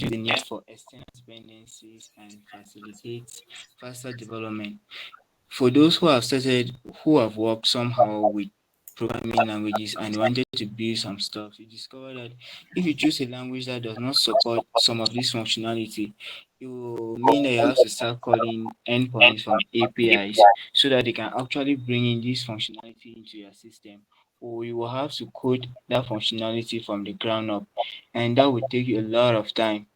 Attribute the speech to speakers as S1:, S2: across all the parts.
S1: the need for external dependencies and facilitates faster development. For those who have worked somehow with programming languages and wanted to build some stuff, you discover that if you choose a language that does not support some of this functionality, it will mean that you have to start calling endpoints from APIs so that they can actually bring in this functionality into your system. Or you will have to code that functionality from the ground up, and that would take you a lot of time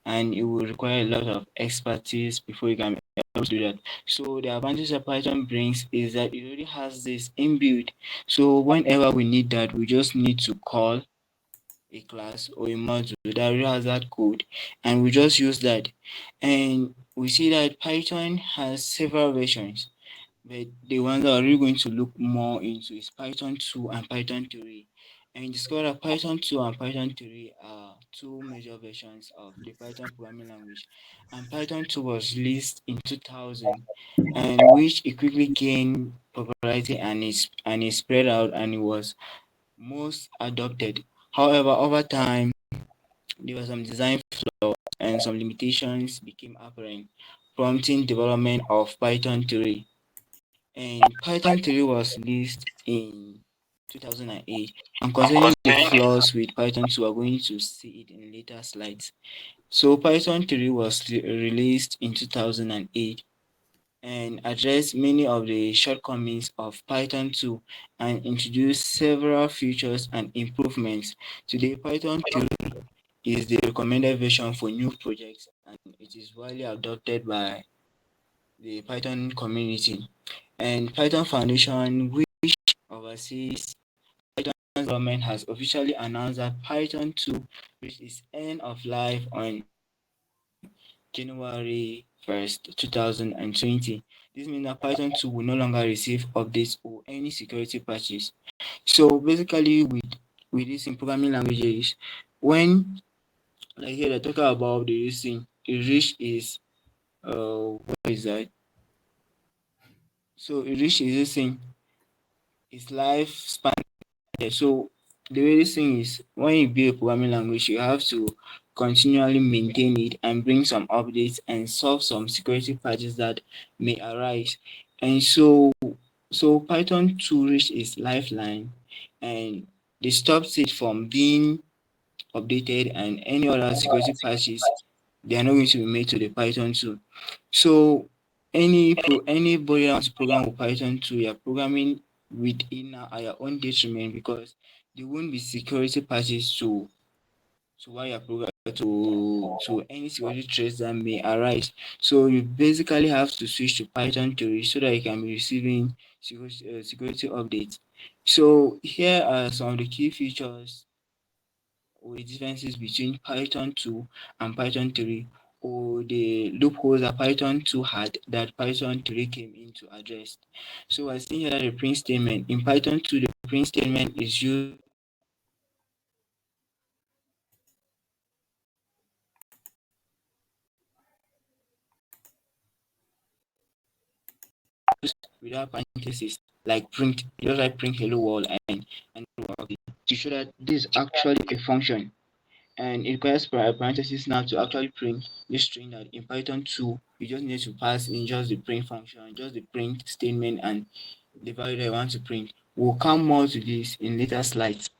S1: and it will require a lot of expertise before you can be able to do that. So the advantage that Python brings is that it already has this inbuilt. So whenever we need that, we just need to call a class or a module that already has that code and we just use that. And we see that Python has several versions. But the ones that are really going to look more into is Python 2 and Python 3. And you discover that Python 2 and Python 3 are two major versions of the Python programming language. And Python 2 was released in 2000, and which it quickly gained popularity and is spread out and it was most adopted. However, over time, there were some design flaws and some limitations became apparent, prompting development of Python 3. And Python 3 was released in 2008. And concerning the flaws with Python 2, we're going to see it in later slides. So Python 3 was released in 2008 and addressed many of the shortcomings of Python 2 and introduced several features and improvements. Today, Python 3 is the recommended version for new projects and it is widely adopted by the Python community. And Python Foundation, which oversees Python development, has officially announced that Python 2 reached its end of life on January 1st, 2020. This means that Python 2 will no longer receive updates or any security patches. So basically, with this in programming languages, when like here they talk about the using it reach is what is that? So it reach is using its lifespan. So the way this thing is, when you build a programming language, you have to continually maintain it and bring some updates and solve some security patches that may arise. And so Python 2 reached its lifeline and they stopped it from being updated and any other security patches they are not going to be made to the Python 2. So anybody that wants to program with Python 2, you're programming within your own detriment because there won't be security patches to why you're programming to any security threats that may arise. So you basically have to switch to Python 3 so that you can be receiving security updates. So here are some of the key features or the differences between Python 2 and Python 3, or the loopholes that Python 2 had that Python 3 came in to address. So I see here that the print statement in Python 2, the print statement is used without parentheses, like print, you just write print hello world and to show that this is actually a function and it requires parentheses now to actually print this string that in Python 2 you just need to pass in just the print function, just the print statement and the value that you want to print. We'll come more to this in later slides.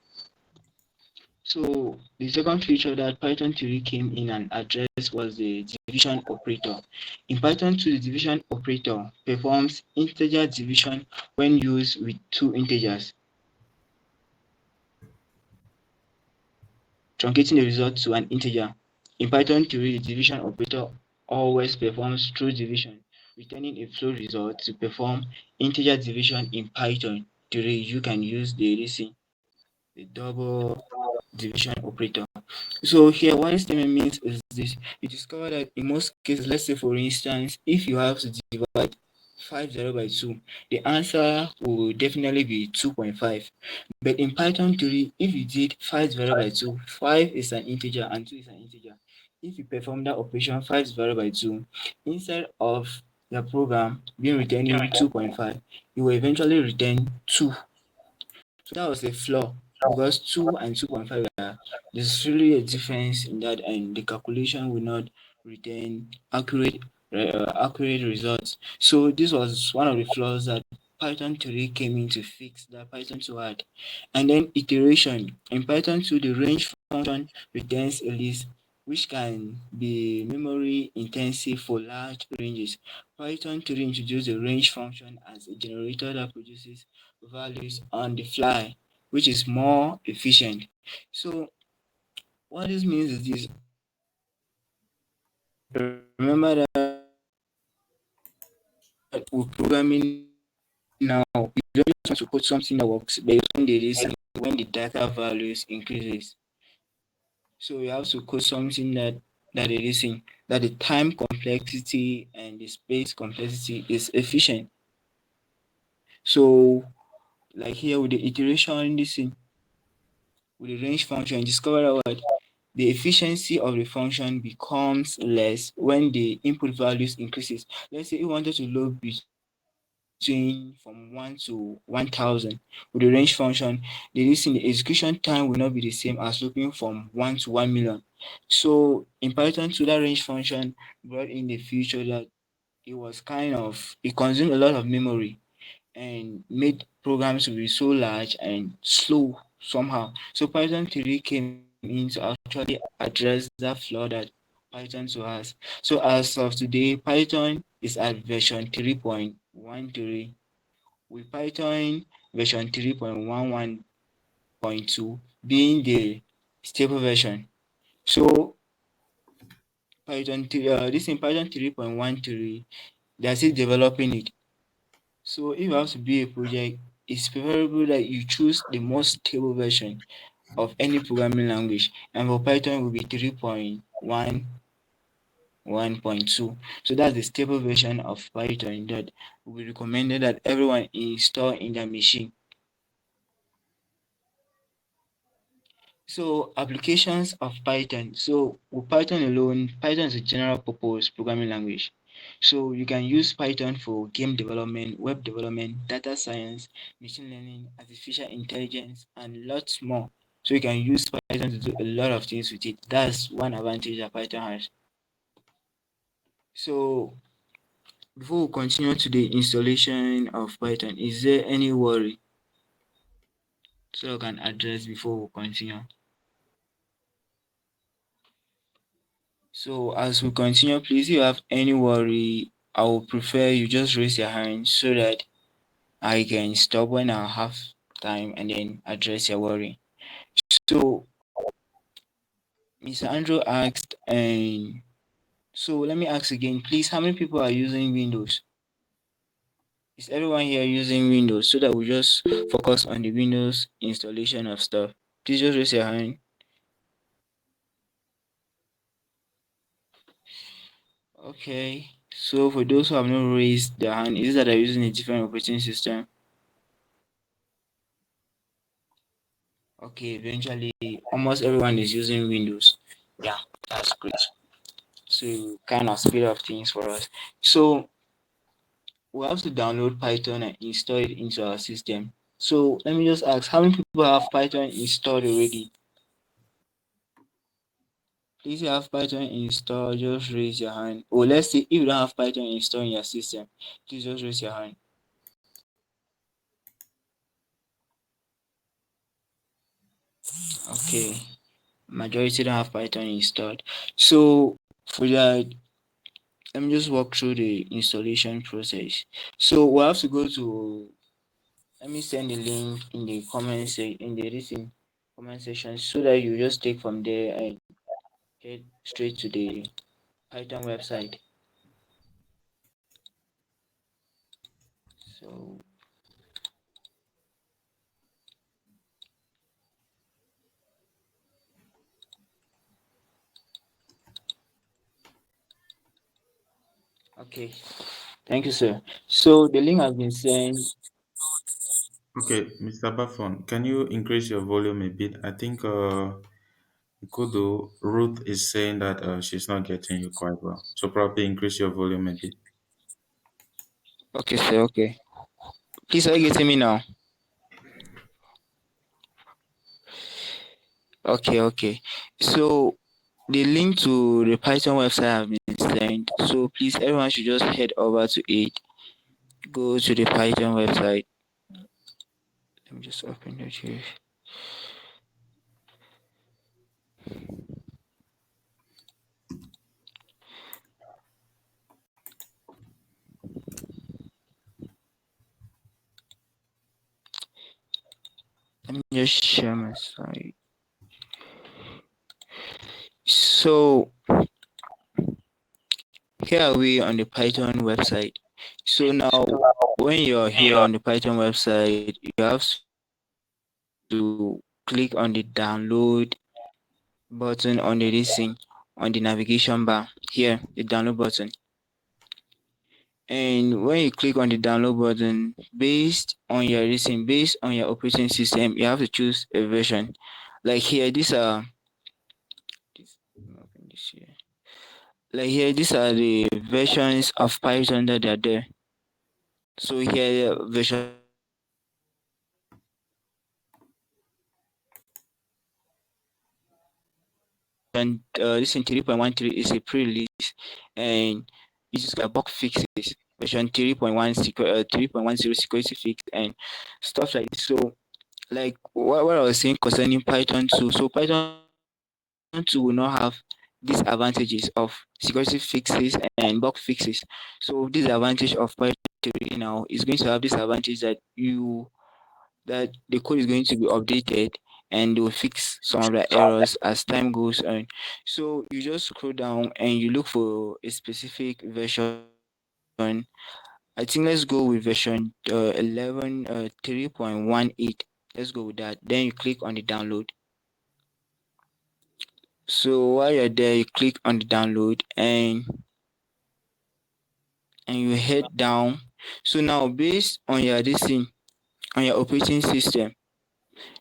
S1: So the second feature that Python 3 came in and addressed was the division operator. In Python 2, the division operator performs integer division when used with two integers, truncating the result to an integer. In Python 3, the division operator always performs true division, returning a float result. To perform integer division in Python 3, you can use the double division operator. So here what this statement means is this: you discover that in most cases, let's say for instance, if you have to divide 50 by 2, the answer will definitely be 2.5. But in Python 3, if you did 50 by 2, 5 is an integer and 2 is an integer. If you perform that operation 50 by 2, instead of the program being returning 2.5, it will eventually return 2. So that was a flaw because 2 and 2.5 are, there's really a difference in that, and the calculation will not retain accurate results. So this was one of the flaws that Python 3 came in to fix, that Python 2 had. And then iteration. In Python 2, the range function returns a list which can be memory intensive for large ranges. Python 3 introduced the range function as a generator that produces values on the fly, which is more efficient. So what this means is this: remember that with programming now, you don't just want to code something that works based on the risk when the data values increases. So you have to code something that the reason that the time complexity and the space complexity is efficient. So like here with the iteration, this thing with the range function, discover that what the efficiency of the function becomes less when the input values increases. Let's say you wanted to load between from 1 to 1000 with the range function, the reason the execution time will not be the same as looping from 1 to 1 million. So in Python 2, that range function brought in the feature that it consumed a lot of memory and made programs to be so large and slow somehow. So Python 3 came in to actually address that flaw that Python 2 has. So as of today, Python is at version 3.13, with Python version 3.11.2 being the stable version. So this in Python 3.13, they're still developing it. So if you have to build a project, it's preferable that you choose the most stable version of any programming language. And for Python, it will be 3.11.2. So that's the stable version of Python that will be recommended that everyone install in their machine. So applications of Python. So with Python alone, Python is a general purpose programming language. So you can use Python for game development, web development, data science, machine learning, artificial intelligence, and lots more. So you can use Python to do a lot of things with it. That's one advantage that Python has. So before we continue to the installation of Python, is there any worry so I can address before we continue? So as we continue, please, if you have any worry, I would prefer you just raise your hand so that I can stop when I have time and then address your worry. So Mr. Andrew asked, and so let me ask again, please, how many people are using Windows? Is everyone here using Windows so that we just focus on the Windows installation of stuff? Please just raise your hand. Okay. So for those who have not raised their hand, is it that they're using a different operating system? Okay, eventually almost everyone is using Windows. Yeah, that's great. So kind of speed up things for us. So we have to download Python and install it into our system. So let me just ask, how many people have Python installed already? If you have Python installed, just raise your hand. Or let's say if you don't have Python installed in your system, please just raise your hand. Okay, majority don't have Python installed. So for that, let me just walk through the installation process. So we'll have to go to, let me send the link in the in the recent comment section so that you just take from there and head straight to the Python website. So okay, thank you, sir. So the link has been sent.
S2: Okay, Mr. Bafon, can you increase your volume a bit? I think Kudu Ruth is saying that she's not getting you quite well. So probably increase your volume a bit.
S1: Okay, sir. Okay. Please, are you getting me now? Okay. So the link to the Python website have been sent. So please, everyone should just head over to it. Go to the Python website. Let me just open it here. Let me just share my site. So here are we on the Python website. So now when you're here on the Python website, you have to click on the download button on the listing on the navigation bar. Here, the download button. And when you click on the download button, based on your operating system, you have to choose a version. Like here, let me open this here. Like here, these are the versions of Python that are there. So here, version 3.13 is a pre-release, and it's just like bug fixes. Version 3.10 security fix and stuff like this. So like what I was saying concerning Python 2. So Python 2 will not have these advantages of security fixes and bug fixes. So this advantage of Python 3 now is going to have this advantage that the code is going to be updated and they will fix some of the errors as time goes on. So you just scroll down and you look for a specific version. I think let's go with version 3.18. Let's go with that. Then you click on the download. So while you're there, you click on the download and you head down. So now based on your this thing, on your operating system,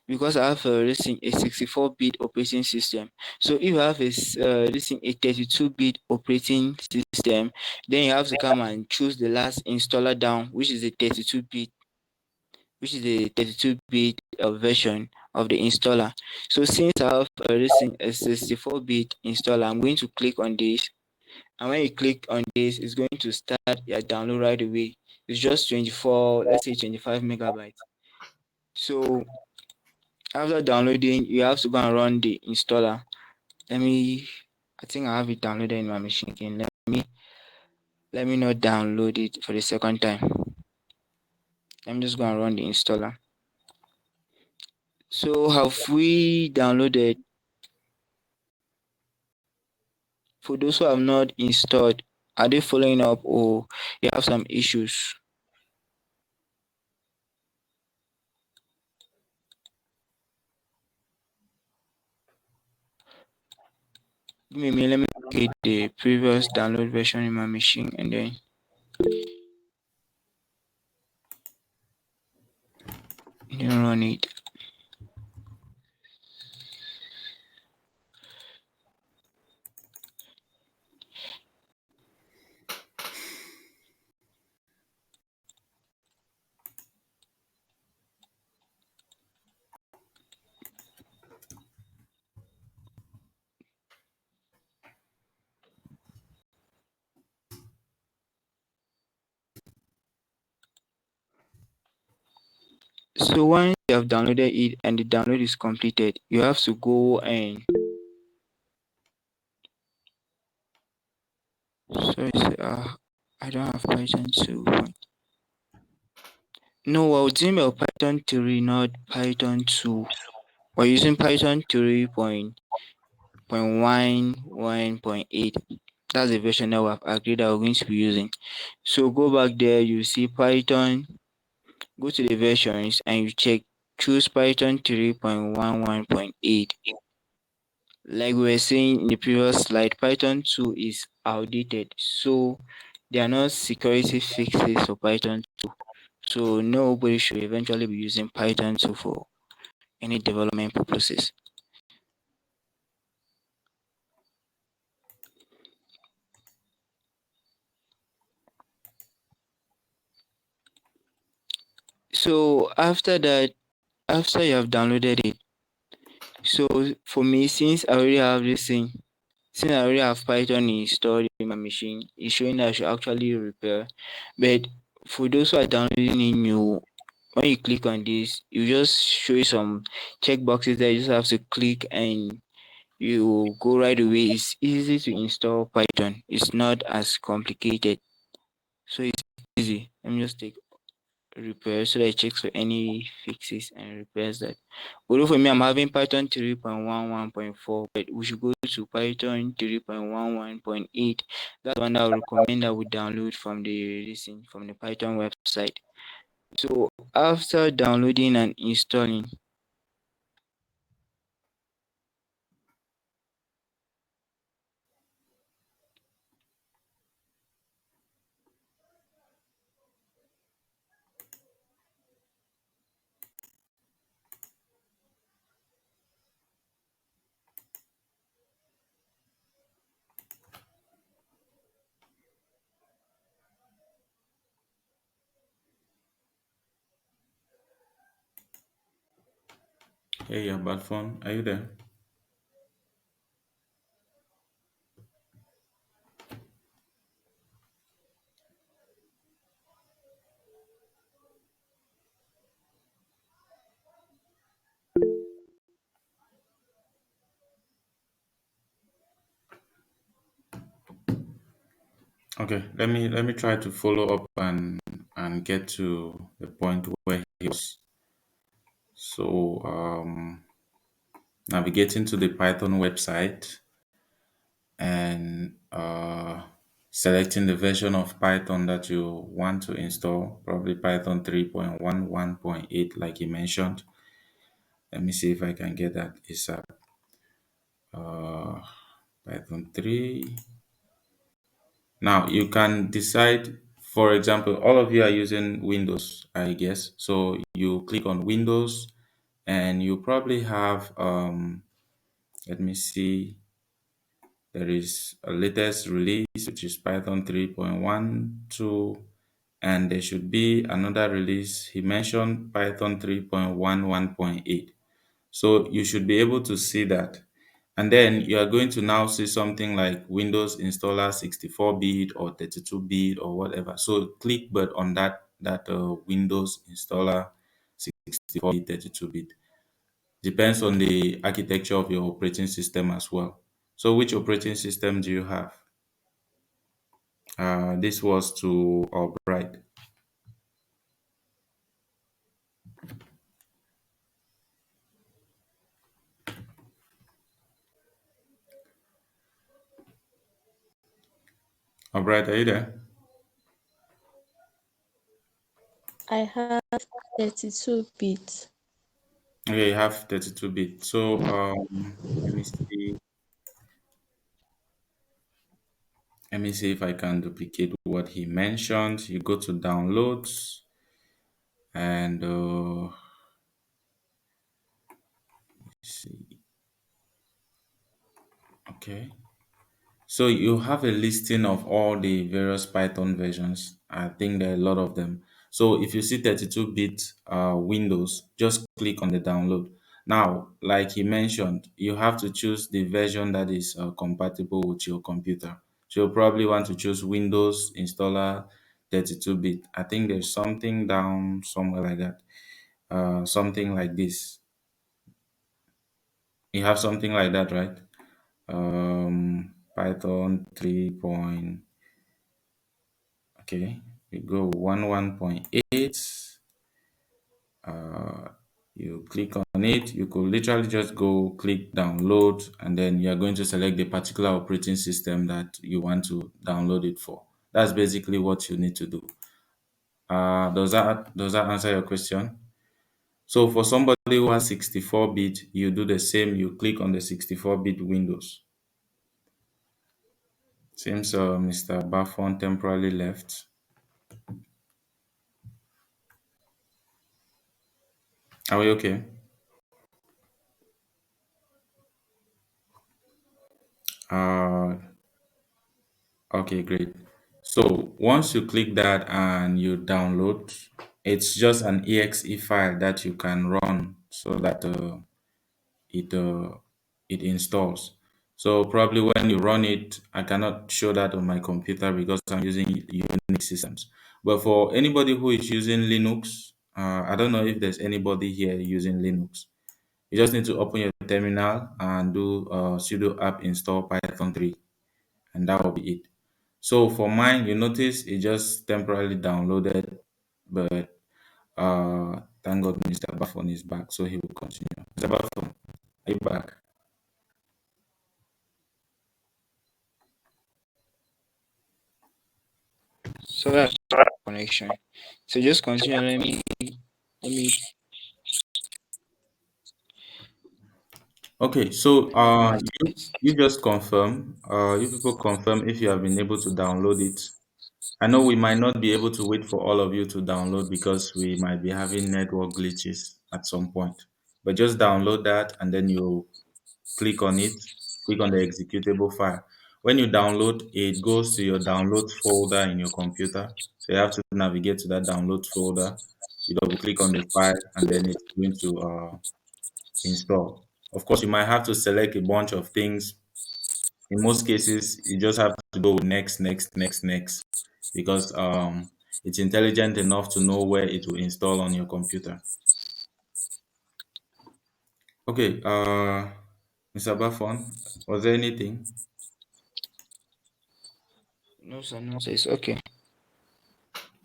S1: because I have a 64-bit operating system. So if you have a 32-bit operating system, then you have to come and choose the last installer down, which is a 32-bit version of the installer. So since I have a 64-bit installer, I'm going to click on this. And when you click on this, it's going to start your download right away. It's just 24, let's say 25 megabytes. So after downloading, you have to go and run the installer. I think I have it downloaded in my machine again. Let me not download it for the second time. Let me just go and run the installer. So have we downloaded? For those who have not installed, are they following up or you have some issues? Give me a minute, let me get the previous download version in my machine and then run it. So once you have downloaded it and the download is completed, you have to go and I don't have Python 2. No, I was using my Python 3, not Python 2. We're using Python 3.11.8. That's the version that we have agreed that we're going to be using. So go back there, you see Python, go to the versions and you choose Python 3.11.8. Like we were saying in the previous slide, Python 2 is outdated. So there are no security fixes for Python 2. So nobody should eventually be using Python 2 for any development purposes. So after that, after you have downloaded it, So for me, since I already have this thing, since I already have Python installed in my machine, it's showing that I should actually repair. But for those who are downloading it new, when you click on this, you just show you some checkboxes that you just have to click and you go right away. It's easy to install Python. It's not as complicated. So it's easy. Let me just take repair so that it checks for any fixes and repairs that. Although for me, I'm having Python 3.11.4, but we should go to Python 3.11.8. That's one that I would recommend that we download from the listen from the Python website. So after downloading and installing,
S2: Hey, bad phone, are you there? Okay, let me try to follow up and get to the point where he was. So navigating to the Python website and selecting the version of Python that you want to install, probably Python 3.11.8, like you mentioned. Let me see if I can get that. It's uh, Python 3. Now you can decide, for example, all of you are using Windows, I guess. So you click on Windows and you probably have, let me see, there is a latest release, which is Python 3.12, and there should be another release. He mentioned Python 3.11.8. So you should be able to see that. And then you are going to now see something like Windows installer 64-bit or 32-bit or whatever. So click but on that Windows installer 64-bit, 32-bit. Depends on the architecture of your operating system as well. So which operating system do you have? This was to Albright. Albright, are you there?
S3: I have 32 bit.
S2: Okay, you have 32-bit. So let me see. Let me see if I can duplicate what he mentioned. You go to downloads and see. Okay. So you have a listing of all the various Python versions. I think there are a lot of them. So if you see 32-bit Windows, just click on the download. Now, like he mentioned, you have to choose the version that is compatible with your computer. So you'll probably want to choose Windows installer 32-bit. I think there's something down somewhere like that. Something like this. You have something like that, right? Python 3 point. Okay, we go 11.8. Uh, you click on it. You could literally just go click download, and then you are going to select the particular operating system that you want to download it for. That's basically what you need to do. Does that answer your question? So for somebody who has 64-bit, you do the same. You click on the 64-bit Windows. Seems Mr. Bafon temporarily left. Are we okay? Uh, okay, great. So once you click that and you download, it's just an exe file that you can run so that it it installs. So probably when you run it, I cannot show that on my computer because I'm using Unix systems. But for anybody who is using Linux, I don't know if there's anybody here using Linux. You just need to open your terminal and do sudo apt install Python 3, and that will be it. So for mine, you notice it just temporarily downloaded, but thank God Mr. Bafon is back, so he will continue. Mr. Bafon, are you back?
S1: So that's connection. So just continue. Let me
S2: Okay, so
S1: my
S2: you just confirm, you people confirm if you have been able to download it. I know we might not be able to wait for all of you to download because we might be having network glitches at some point. But just download that and then you click on it, click on the executable file. When you download, it goes to your downloads folder in your computer. So you have to navigate to that downloads folder. You double click on the file and then it's going to install. Of course, you might have to select a bunch of things. In most cases, you just have to go with next, next, next, next, because it's intelligent enough to know where it will install on your computer. Okay, Mr. Bafon, was there anything?
S1: no sir, no sir. It's okay.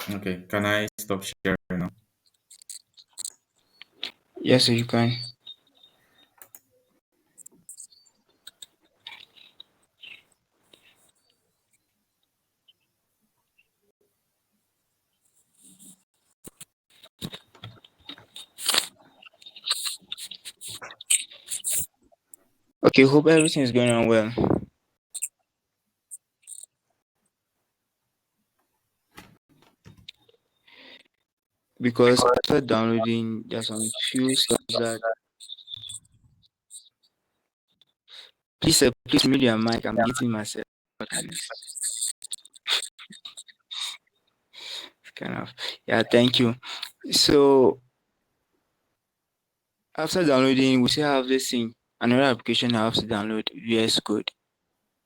S2: Okay, can I stop sharing now?
S1: Yes, sir, you can. Okay, hope everything is going on well. Because after downloading, there's some few steps that please sir, please mute your mic. I'm getting myself. Kind of. Yeah, thank you. So after downloading, we still have this thing. Another application I have to download VS Code.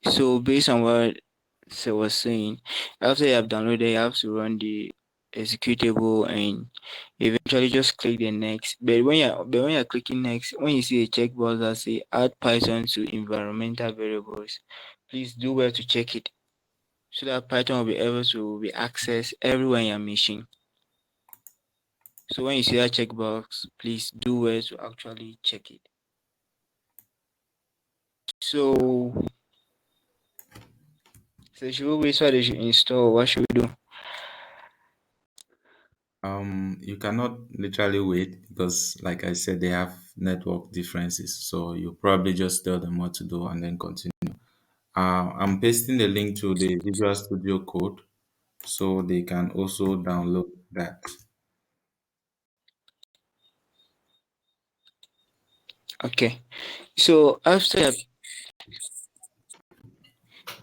S1: So based on what Sir was saying, after you have downloaded, you have to run the executable and eventually just click the next. But when you're clicking next, when you see a checkbox that say add Python to environmental variables, please do well to check it so that Python will be able to be accessed everywhere in your machine. So when you see that checkbox, please do well to actually check it. So should we wait so they should install? What should we do?
S2: You cannot literally wait because, like I said, they have network differences. So you probably just tell them what to do and then continue. I'm pasting the link to the Visual Studio Code so they can also download that.
S1: Okay. So after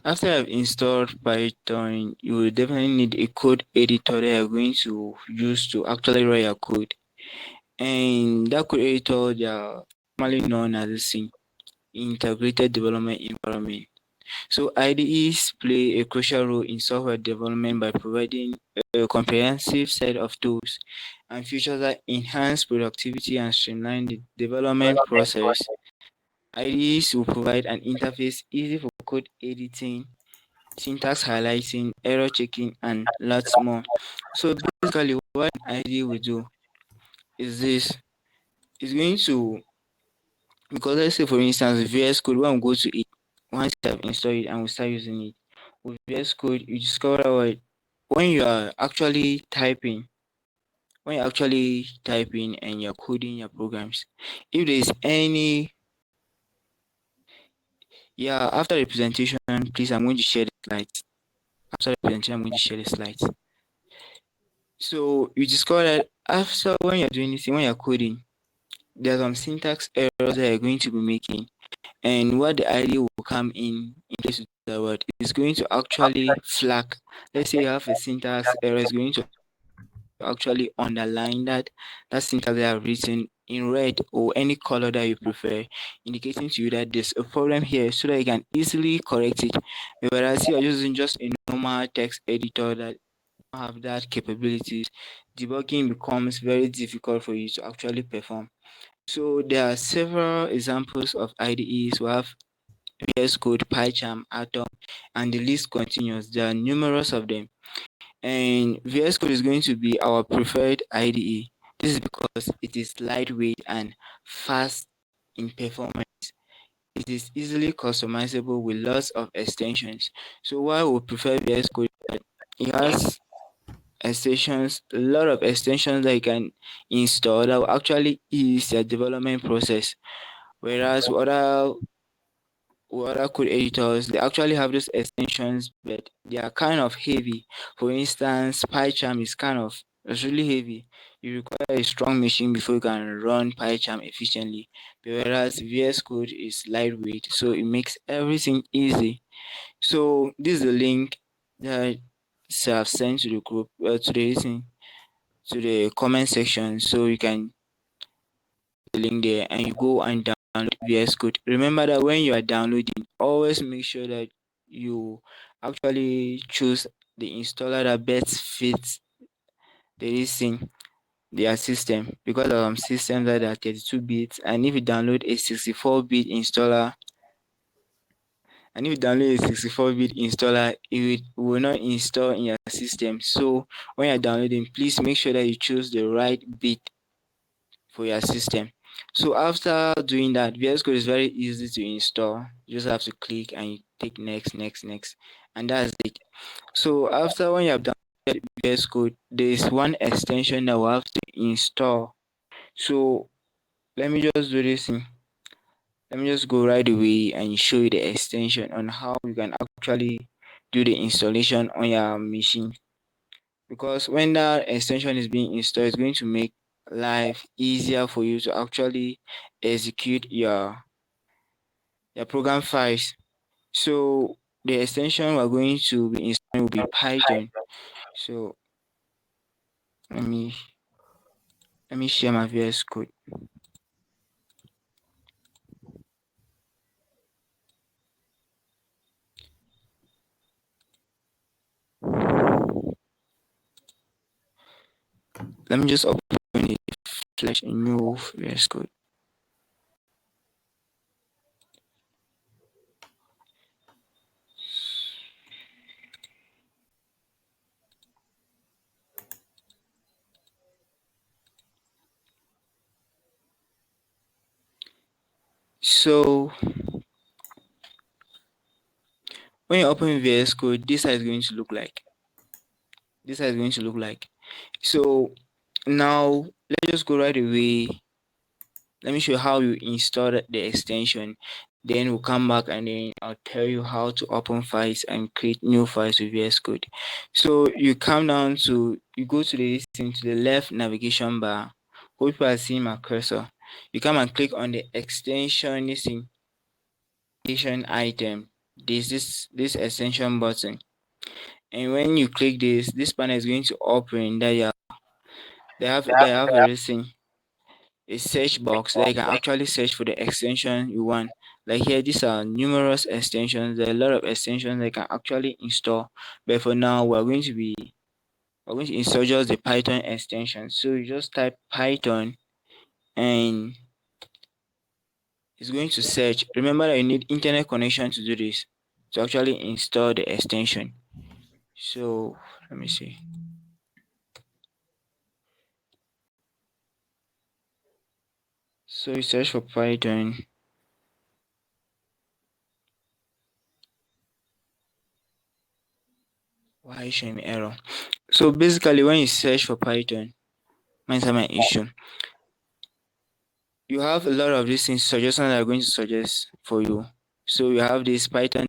S1: I've installed Python, you will definitely need a code editor that you're going to use to actually write your code. And that code editor, they are normally known as the integrated development environment. So IDEs play a crucial role in software development by providing a comprehensive set of tools and features that enhance productivity and streamline the development process. IDEs will provide an interface easy for code editing, syntax highlighting, error checking, and lots more. So basically, what an IDE will do is this: it's going to, because let's say for instance VS Code, when we go to it, once you have installed it and we start using it with VS Code, you discover what when you are actually typing, and you're coding your programs, if there is any, yeah, after the presentation, please, I'm going to share the slides. After the presentation, I'm going to share the slides. So you discover that after when you're doing this, when you're coding, there's some syntax errors that you're going to be making. And what the idea will come in place with the word is going to actually flag. Let's say you have a syntax error, is going to actually underline that syntax that I've written in red or any color that you prefer, indicating to you that there's a problem here so that you can easily correct it. Whereas you are using just a normal text editor that don't have that capabilities, debugging becomes very difficult for you to actually perform. So there are several examples of IDEs. We have VS Code, PyCharm, Atom, and the list continues. There are numerous of them. And VS Code is going to be our preferred IDE. This is because it is lightweight and fast in performance. It is easily customizable with lots of extensions. So why we prefer VS Code is that it has extensions, a lot of extensions that you can install that will actually ease your development process. Whereas other code editors, they actually have those extensions, but they are kind of heavy. For instance, PyCharm is it's really heavy. You require a strong machine before you can run PyCharm efficiently. Whereas VS Code is lightweight, so it makes everything easy. So this is the link that I've sent to the group, to the comment section, so you can the link there and you go and download VS Code. Remember that when you are downloading, always make sure that you actually choose the installer that best fits the thing, their system, because there are some systems that are 32 bits, and if you download a 64-bit installer, it will not install in your system. So when you're downloading, please make sure that you choose the right bit for your system. So after doing that, VS Code is very easy to install. You just have to click and you take next, next, next, and that's it. So after when you have done VS Code, there is one extension that we have to install. So let me just do this thing. Let me just go right away and show you the extension on how you can actually do the installation on your machine. Because when that extension is being installed, it's going to make life easier for you to actually execute your program files. So the extension we're going to be installing will be Python. So let me share my VS Code. Let me just open it slash new VS Code. So when you open VS Code, this is going to look like. So now let's just go right away. Let me show you how you install the extension. Then we'll come back and then I'll tell you how to open files and create new files with VS Code. So you go to the left navigation bar. Hope you are seeing my cursor. You come and click on the extension item. There's this extension button. And when you click this panel is going to open. They have a search box that you can actually search for the extension you want. Like here, these are numerous extensions. There are a lot of extensions that you can actually install. But for now, we're going to install just the Python extension. So you just type Python and it's going to search. Remember that you need internet connection to do this, to actually install the extension. So let me see. So you search for Python. Why is it showing me error? So basically, when you search for Python, mine's my issue. You have a lot of these things suggestions that are going to suggest for you. So you have this Python.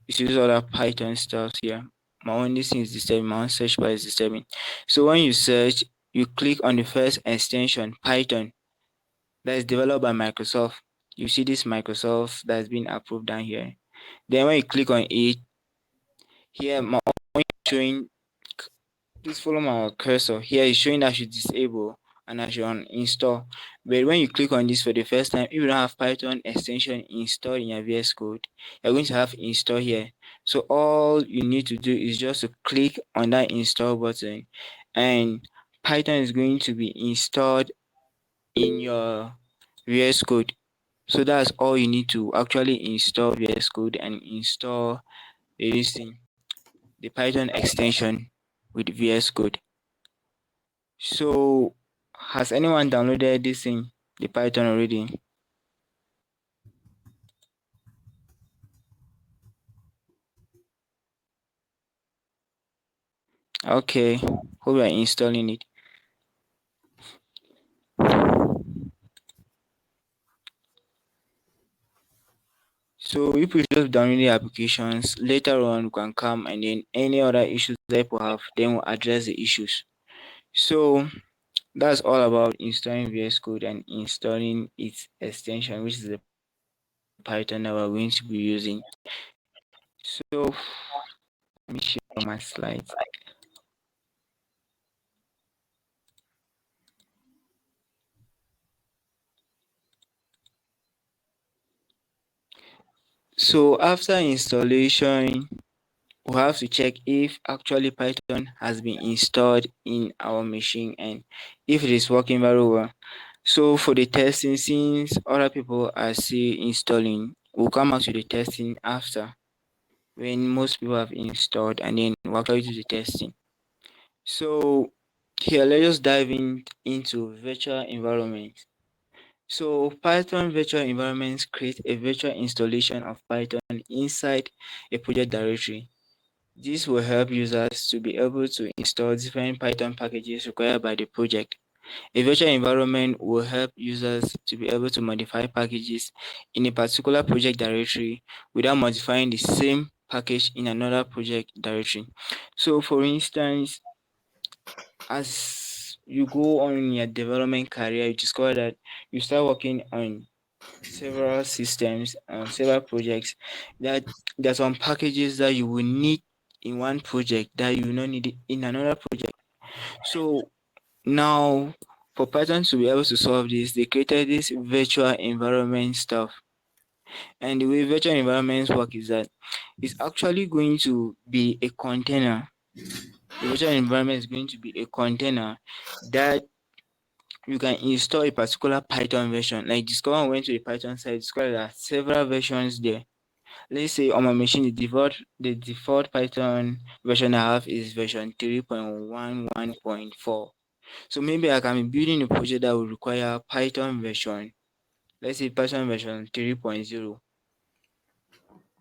S1: You see these other Python stuff here. My only thing is disturbing. My own search bar is disturbing. So when you search, you click on the first extension, Python, that is developed by Microsoft. You see this Microsoft that's been approved down here. Then when you click on it, here my own showing Please follow my cursor. Here is showing that I should disable and I should uninstall. But when you click on this for the first time, if you don't have Python extension installed in your VS Code, you're going to have install here. So all you need to do is just to click on that install button, and Python is going to be installed in your VS Code. So that's all you need to actually install VS Code and install this thing, the Python extension with VS Code. So, has anyone downloaded this thing, the Python already? Okay, hope you are installing it. So, if we just download the applications, later on we can come and then any other issues that people have, then we'll address the issues. So, that's all about installing VS Code and installing its extension, which is the Python that we're going to be using. So, let me share my slides. So, after installation, we have to check if actually Python has been installed in our machine and if it is working very well. So for the testing, since other people are still installing, we'll come out to the testing after when most people have installed, and then we'll actually do the testing. So here, let's just dive into virtual environment. So Python virtual environments create a virtual installation of Python inside a project directory. This will help users to be able to install different Python packages required by the project. A virtual environment will help users to be able to modify packages in a particular project directory without modifying the same package in another project directory. So, for instance, as you go on in your development career, you discover that you start working on several systems and several projects, that there are some packages that you will need in one project that you will not need it in another project. So now, for Python to be able to solve this, they created this virtual environment stuff. And the way virtual environments work is that it's actually going to be a container. The virtual environment is going to be a container that you can install a particular Python version. Like Discover went to a Python site, discovered there are several versions there. Let's say on my machine, the default Python version I have is version 3.11.4. So maybe I can be building a project that will require Python version, let's say Python version 3.0.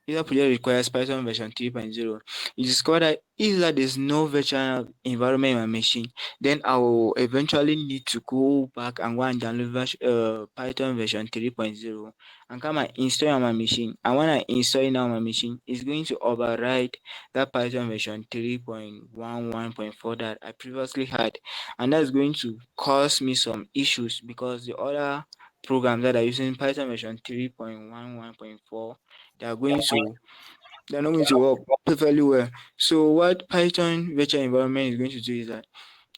S1: If that project requires Python version 3.0, you discover that if that there's no virtual environment in my machine, then I will eventually need to go back and go and download Python version 3.0 and come and install it on my machine. And when I install it on my machine, it's going to override that Python version 3.11.4 that I previously had. And that's going to cause me some issues because the other programs that are using Python version 3.11.4, they are going to they're not going to work perfectly well. So what Python virtual environment is going to do is that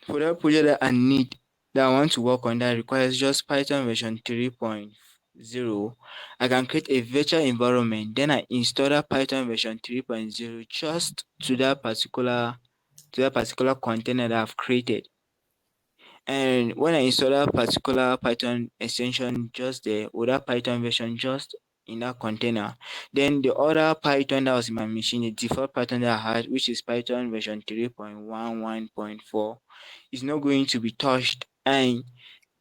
S1: for that project that I need, that I want to work on, that requires just Python version 3.0, I can create a virtual environment. Then I install that Python version 3.0 just to that particular container that I've created. And when I install that particular Python extension just there, or that Python version just in that container, then the other Python that was in my machine, the default Python that I had, which is Python version 3.11.4, is not going to be touched. And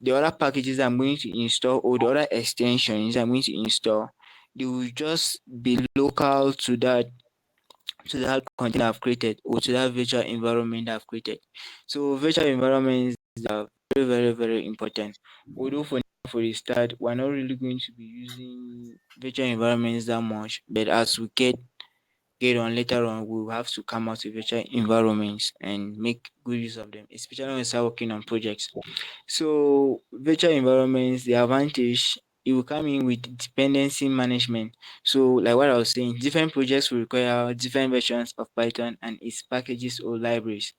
S1: the other packages I'm going to install, or the other extensions I'm going to install, they will just be local to that container I've created, or to that virtual environment I've created. So virtual environments are very, very, very important. Although for the start, we're not really going to be using virtual environments that much, but as we get on later on, we'll have to come out with virtual environments and make good use of them, especially when we start working on projects. So virtual environments, the advantage, it will come in with dependency management. So like what I was saying, different projects will require different versions of Python and its packages or libraries.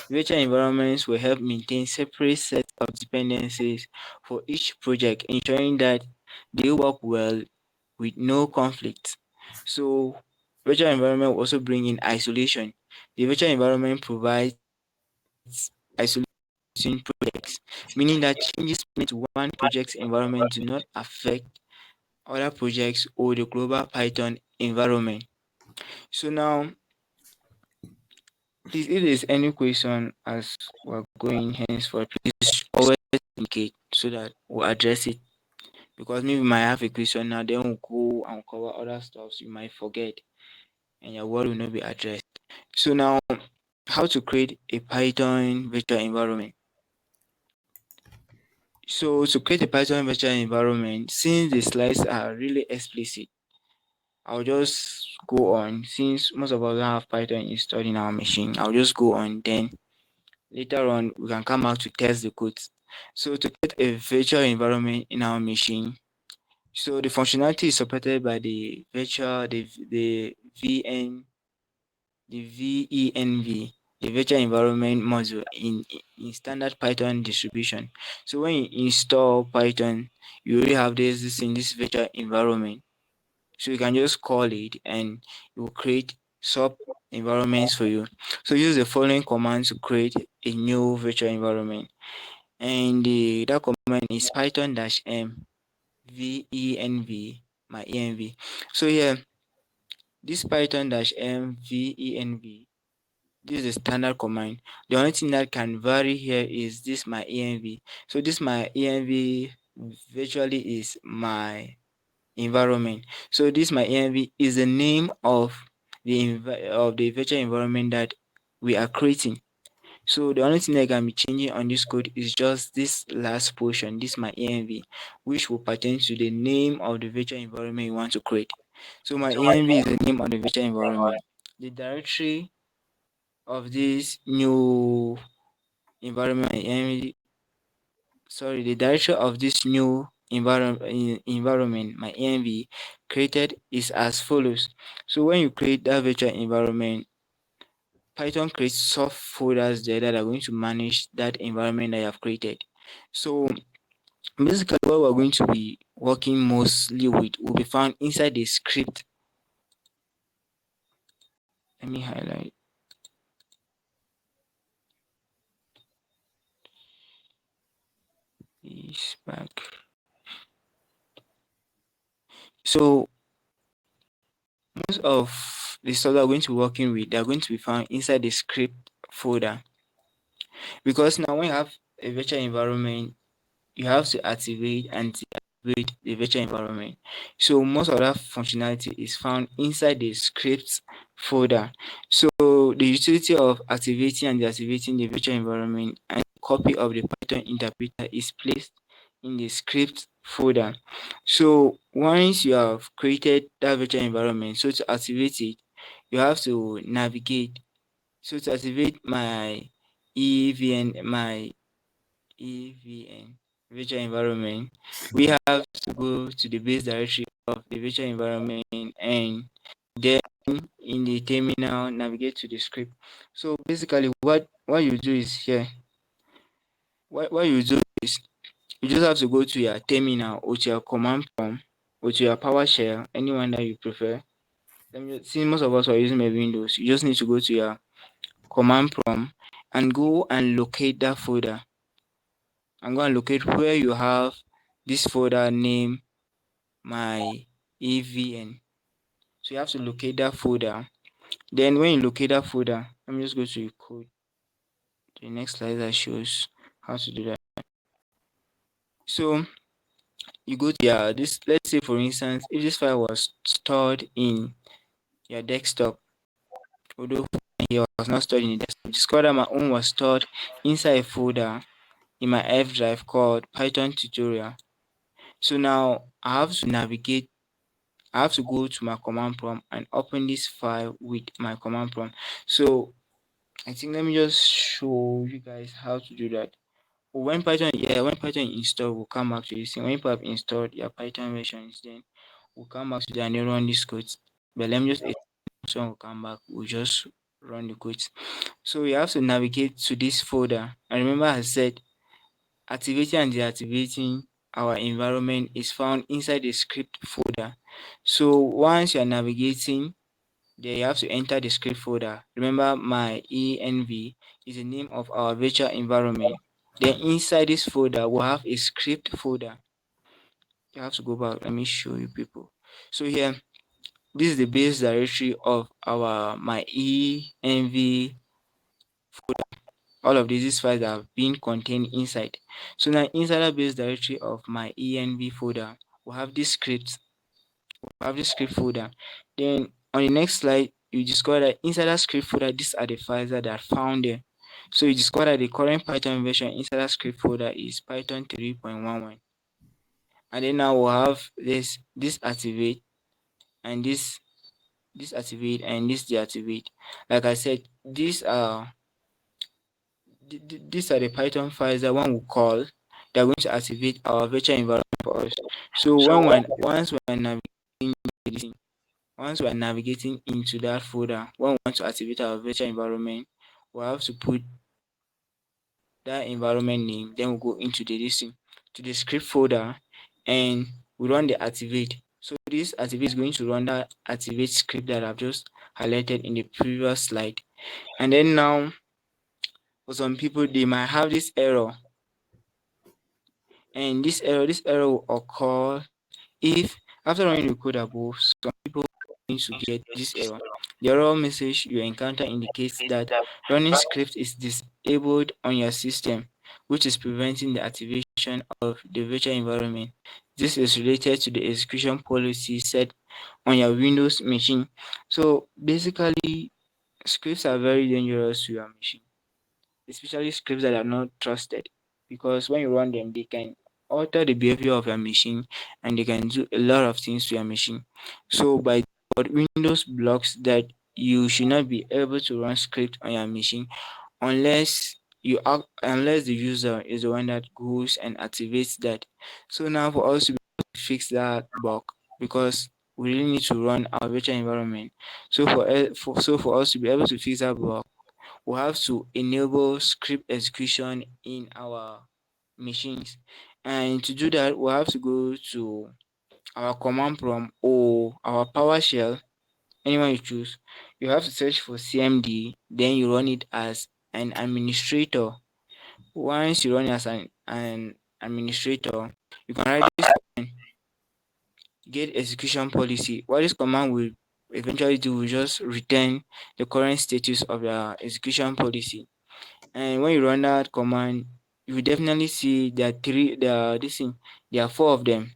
S1: Virtual environments will help maintain separate sets of dependencies for each project, ensuring that they work well with no conflict. So virtual environment will also bring in isolation. The virtual environment provides isolation between projects, meaning that changes made to one project's environment do not affect other projects or the global Python environment. So now, please, if there's any question as we're going henceforth, please always indicate so that we'll address it. Because maybe we might have a question now, then we'll go and cover other stuff so you might forget and your word will not be addressed. So now, how to create a Python virtual environment. So to create a Python virtual environment, since the slides are really explicit, I'll just go on. Since most of us don't have Python installed in our machine, I'll just go on. Then later on, we can come out to test the code. So to create a virtual environment in our machine, so the functionality is supported by the virtual, the VN the VENV, the virtual environment module in standard Python distribution. So when you install Python, you already have this in this virtual environment. So you can just call it and it will create sub environments for you. So use the following command to create a new virtual environment. And that command is python -m venv my env. So here, this python -m venv, this is the standard command. The only thing that can vary here is this my env. So this my env virtually is my environment. So this my env is the name of of the virtual environment that we are creating. So the only thing that can be changing on this code is just this last portion, this my env, which will pertain to the name of the virtual environment you want to create. So my env is the name of the virtual environment. The directory of this new environment the directory of this new environment my env created is as follows. So when you create that virtual environment, Python creates soft folders there that are going to manage that environment that you have created. So basically what we're going to be working mostly with will be found inside the script. Let me highlight this back. So most of the stuff that we're going to be working with, they're going to be found inside the script folder. Because now when you have a virtual environment, you have to activate and deactivate the virtual environment. So most of that functionality is found inside the scripts folder. So the utility of activating and deactivating the virtual environment and a copy of the Python interpreter is placed in the script folder. So once you have created that virtual environment, so to activate it, you have to navigate. So to activate my EVN virtual environment, we have to go to the base directory of the virtual environment and then in the terminal navigate to the script. So basically what you do is here, what you do is you just have to go to your terminal or to your command prompt or to your PowerShell, anyone that you prefer. Since most of us are using my Windows, you just need to go to your command prompt and go and locate that folder. I'm going to locate where you have this folder name my AVN. So you have to locate that folder. Then when you locate that folder, let me just go to the code. The next slide that shows how to do that. So you go to your this. Let's say for instance, if this file was stored in your desktop, although it was not stored in the desktop, discover that my own was stored inside a folder in my F drive called Python tutorial. So now I have to navigate. I have to go to my command prompt and open this file with my command prompt. So I think let me just show you guys how to do that. When Python install, we'll come back to this thing. When you have installed your Python versions, then we'll come back to that and then run this code. But let me just so we'll come back. We'll just run the code. So you have to navigate to this folder. And remember, I said activating and deactivating our environment is found inside the script folder. So once you are navigating, there you have to enter the script folder. Remember, my env is the name of our virtual environment. Then inside this folder, we'll have a script folder. You have to go back. Let me show you people. So here, this is the base directory of our my env. All of these files have been contained inside. So now inside the base directory of my env folder, we have this script. We have this script folder. Then on the next slide, you discover that inside that script folder, these are the files that are found there. So you discover that the current Python version inside that script folder is Python 3.11. And then now we'll have this activate and this activate and this deactivate. Like I said, these are the Python files that one will call. They're going to activate our virtual environment for us. So once we're navigating into that folder, when we want to activate our virtual environment, we'll have to put that environment name. Then we'll go into the listing to the script folder and we run the activate. So this activate is going to run that activate script that I've just highlighted in the previous slide. And then now, for some people, they might have this error, and this error will occur if after running the code above, some people are going to get this error. The error message you encounter indicates that running script is disabled on your system, which is preventing the activation of the virtual environment. This is related to the execution policy set on your Windows machine. So basically, scripts are very dangerous to your machine, especially scripts that are not trusted, because when you run them, they can alter the behavior of your machine and they can do a lot of things to your machine. So by default, Windows blocks that you should not be able to run script on your machine unless unless the user is the one that goes and activates that. So now for us to be able to fix that bug, because we really need to run our virtual environment. So for us to be able to fix that bug, we have to enable script execution in our machines. And to do that, we have to go to our command prompt or our PowerShell, anyone you choose. You have to search for CMD, then you run it as an administrator. Once you run it as an administrator, you can write this command, get execution policy. What this command will eventually do will just return the current status of the execution policy. And when you run that command, you will definitely see there are four of them.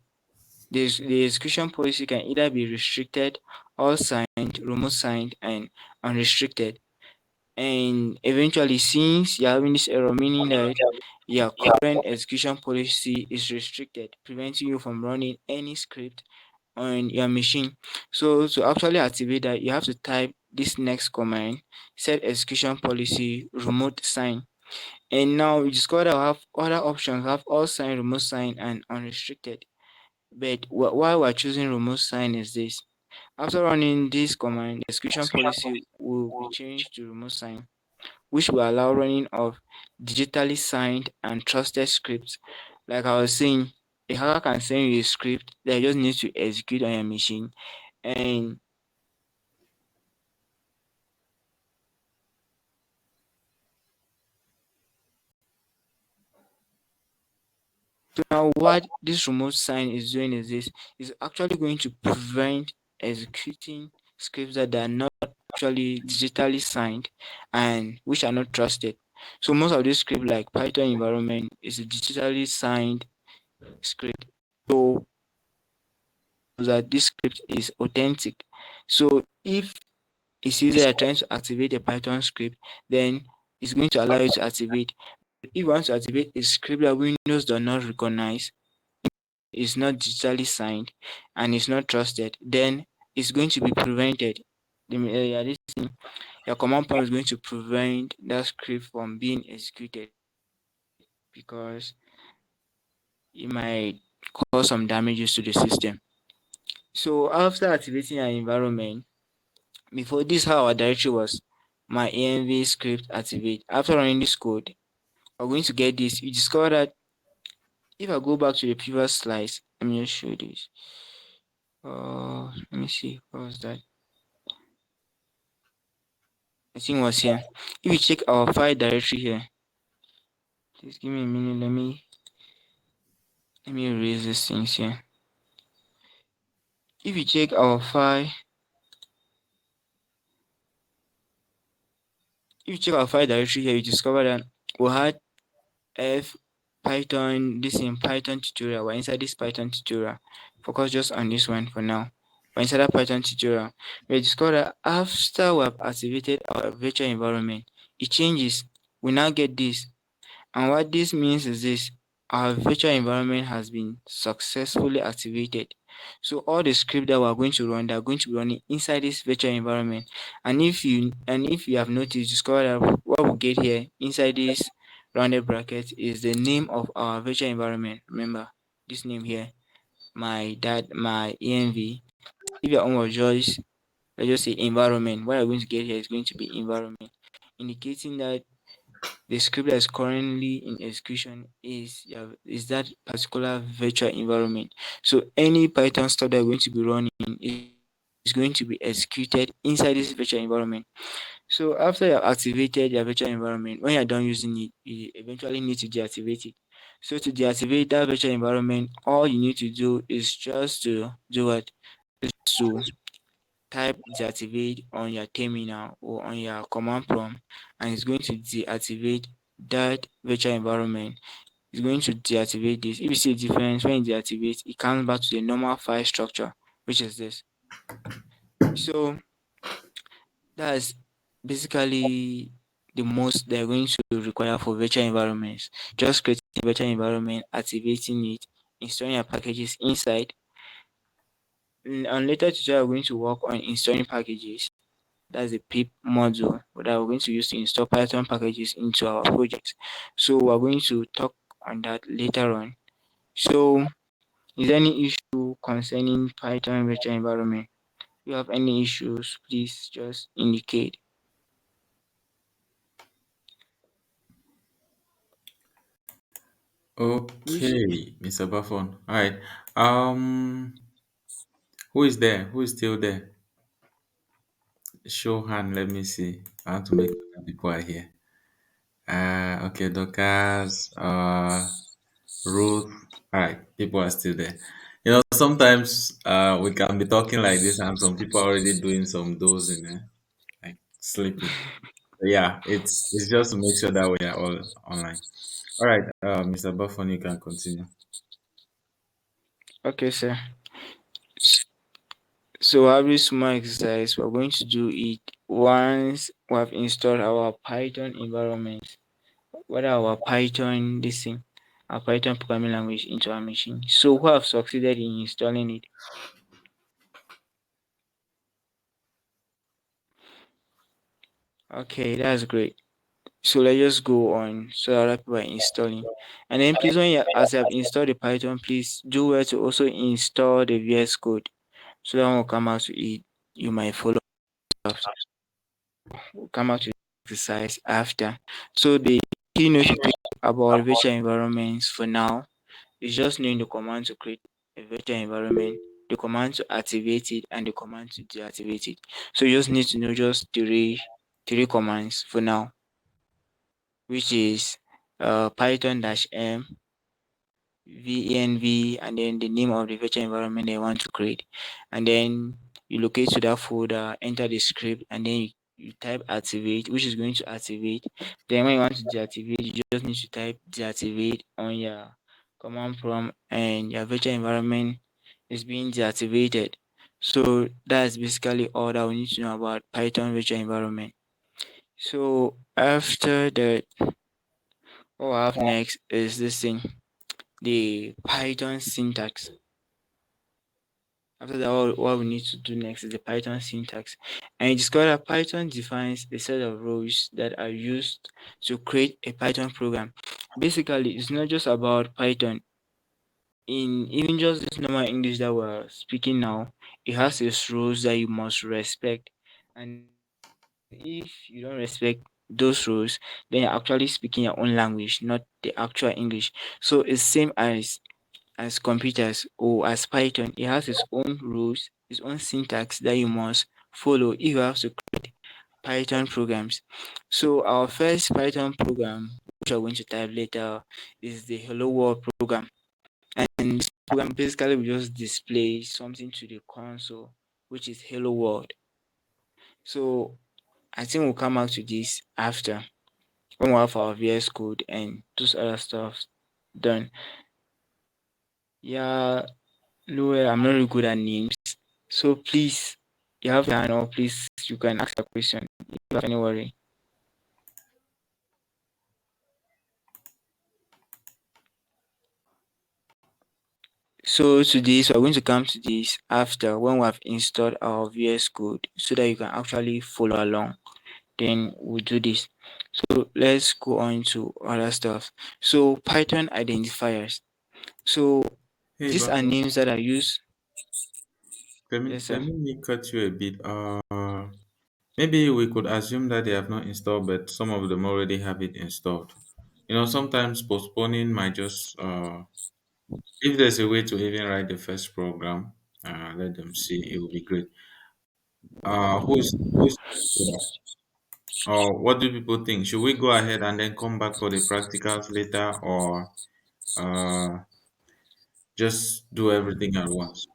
S1: The execution policy can either be restricted, all signed, remote signed, and unrestricted. And eventually, since you're having this error, meaning that your current execution policy is restricted, preventing you from running any script on your machine. So to actually activate that, you have to type this next command: set execution policy remote sign. And now you discover that we have other options. We have all sign, remote sign, and unrestricted. But why we're choosing remote sign is this. After running this command, the execution policy will be changed to remote sign, which will allow running of digitally signed and trusted scripts. Like I was saying, a hacker can send you a script that you just need to execute on your machine. And so now what this remote sign is doing is this is actually going to prevent executing scripts that are not actually digitally signed and which are not trusted. So most of this script like Python environment is a digitally signed script. So that this script is authentic. So if it's user are trying to activate a Python script, then it's going to allow you to activate. If you want to activate a script that Windows does not recognize, is not digitally signed, and is not trusted, then it's going to be prevented. Your command prompt is going to prevent that script from being executed because it might cause some damages to the system. So after activating our environment, before this how our directory was. my env script activate. After running this code, we're going to get this. You discover that if I go back to the previous slides, let me just show this. Let me see. What was that? I think it was here. If you check our file directory here, please give me a minute. Let me erase these things here. If you check our file, if you check our file directory here, you discover that we had F Python, this in Python tutorial. We're inside this Python tutorial. Focus just on this one for now. We're inside that Python tutorial. We discover that after we have activated our virtual environment, it changes. We now get this. And what this means is this: our virtual environment has been successfully activated. So all the script that we're going to run, they're going to be running inside this virtual environment. And if you have noticed, discover that what we get here inside this rounded bracket is the name of our virtual environment. Remember this name here, my env. If your own was just, let's just say environment, what I'm going to get here is going to be environment, indicating that the script that is currently in execution is that particular virtual environment. So any Python stuff that we're going to be running is going to be executed inside this virtual environment. So after you have activated your virtual environment, when you're done using it, you eventually need to deactivate it. So to deactivate that virtual environment, all you need to do is just to do what? To type deactivate on your terminal or on your command prompt, and it's going to deactivate that virtual environment. It's going to deactivate this. If you see a difference when it deactivates, it comes back to the normal file structure, which is this. So that's basically the most they're going to require for virtual environments. Just creating a virtual environment, activating it, installing your packages inside. On later tutorial, we're going to work on installing packages. That's the pip module that we're going to use to install Python packages into our project. So we're going to talk on that later on. So is there any issue concerning Python virtual environment? If you have any issues, please just indicate. Which
S2: Okay, Mr. Buffon. All right. Um, who is there? Who is still there? Show hand. Let me see. I want to make sure that people are here. Okay, Dorcas, Ruth. All right, people are still there. Sometimes we can be talking like this, and some people are already doing some dozing, like sleeping. But yeah, it's just to make sure that we are all online. All right, Mr. Buffon, you can continue.
S1: Okay, sir. So every small exercise, we're going to do it once we have installed our Python environment, whether our Python this thing, our Python programming language into our machine. So who have succeeded in installing it? Okay, that's great. So let's just go on so that people are installing. And then please, when you as you have installed the Python, please do well to also install the VS Code. So that when we come out to it, you might follow up. We'll come out to exercise after. So the key note to take about virtual environments for now is just knowing the command to create a virtual environment, the command to activate it, and the command to deactivate it. So you just need to know just three commands for now, which is Python -m, venv, and then the name of the virtual environment they want to create. And then you locate to that folder, enter the script, and then you type activate, which is going to activate. Then when you want to deactivate, you just need to type deactivate on your command prompt, and your virtual environment is being deactivated. So that's basically all that we need to know about Python virtual environment. So after that, what I have next is this thing, the Python syntax. After that, what we need to do next is the Python syntax. And you discover that Python defines a set of rules that are used to create a Python program. Basically, it's not just about Python. In even just this normal English that we're speaking now, it has its rules that you must respect. And If you don't respect those rules, then you're actually speaking your own language, not the actual English. So it's same as computers or as Python. It has its own rules, its own syntax that you must follow if you have to create Python programs. So our first Python program, which I'm going to type later, is the Hello World program. And this program basically will just display something to the console, which is Hello World. So I think we'll come back to this after when we have our VS Code and those other stuff done. Yeah, Lowell, I'm not really good at names. So please, you have your hand up, please you can ask a question if you have any worry. So to this, we're going to come to this after when we have installed our VS Code so that you can actually follow along. Then we'll do this. So let's go on to other stuff. So Python identifiers. So
S2: Hey,
S1: these are
S2: Bafo,
S1: names that are used. Yes, sir.
S2: permit me cut you a bit. Maybe we could assume that they have not installed, but some of them already have it installed. Sometimes postponing might just, if there's a way to even write the first program, let them see, it will be great. Who's or what do people think? Should we go ahead and then come back for the practicals later, or uh, just do everything at once?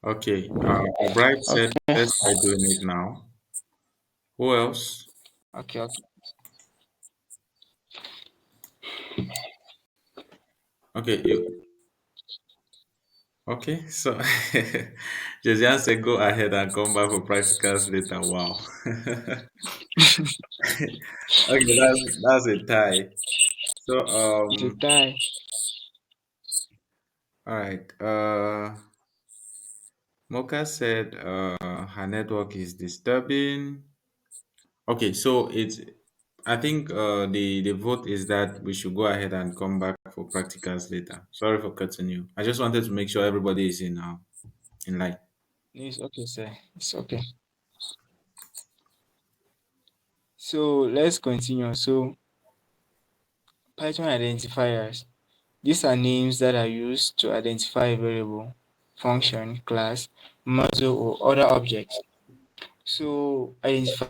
S2: Okay. Bright said,
S1: Okay.
S2: let's try doing it now. Who else?
S1: Okay. Okay.
S2: Okay, you. Okay, so Josiane said, go ahead and come back for practicals later. Wow. Okay, that's a tie. So
S1: It's a tie.
S2: all right. Mocha said her network is disturbing. Okay, so I think the vote is that we should go ahead and come back for practicals later. Sorry for cutting you. I just wanted to make sure everybody is in line.
S1: No, it's okay, sir. It's okay. So let's continue. So Python identifiers. These are names that are used to identify a variable, function, class, module, or other objects. So identifiers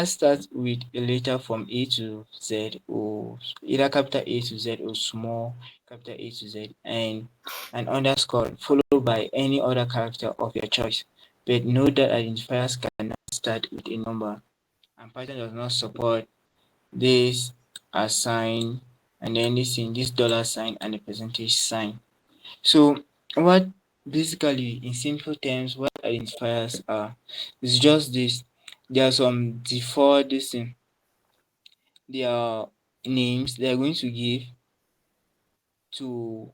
S1: start with a letter from A to Z, or either capital A to Z or small capital A to Z, and an underscore followed by any other character of your choice. But note that identifiers cannot start with a number, and Python does not support this assign and then this dollar sign and the percentage sign. So what basically in simple terms what identifiers are is just this. There are some default this thing. There are names they are going to give to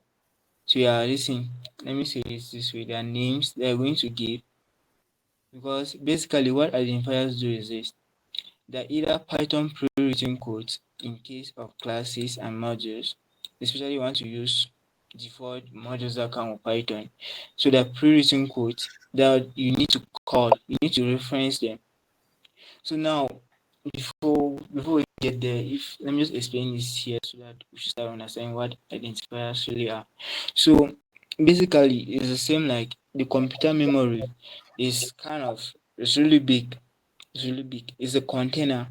S1: your listen. Let me say this way. There are names they are going to give because basically what identifiers do is this. They're either Python pre-written codes in case of classes and modules, especially you want to use default modules that come with Python. So they're pre-written codes that you need to call, you need to reference them. So now, before we get there, if let me just explain this here so that we should start understanding what identifiers really are. So basically, it's the same like the computer memory is kind of it's really big. It's really big. It's a container.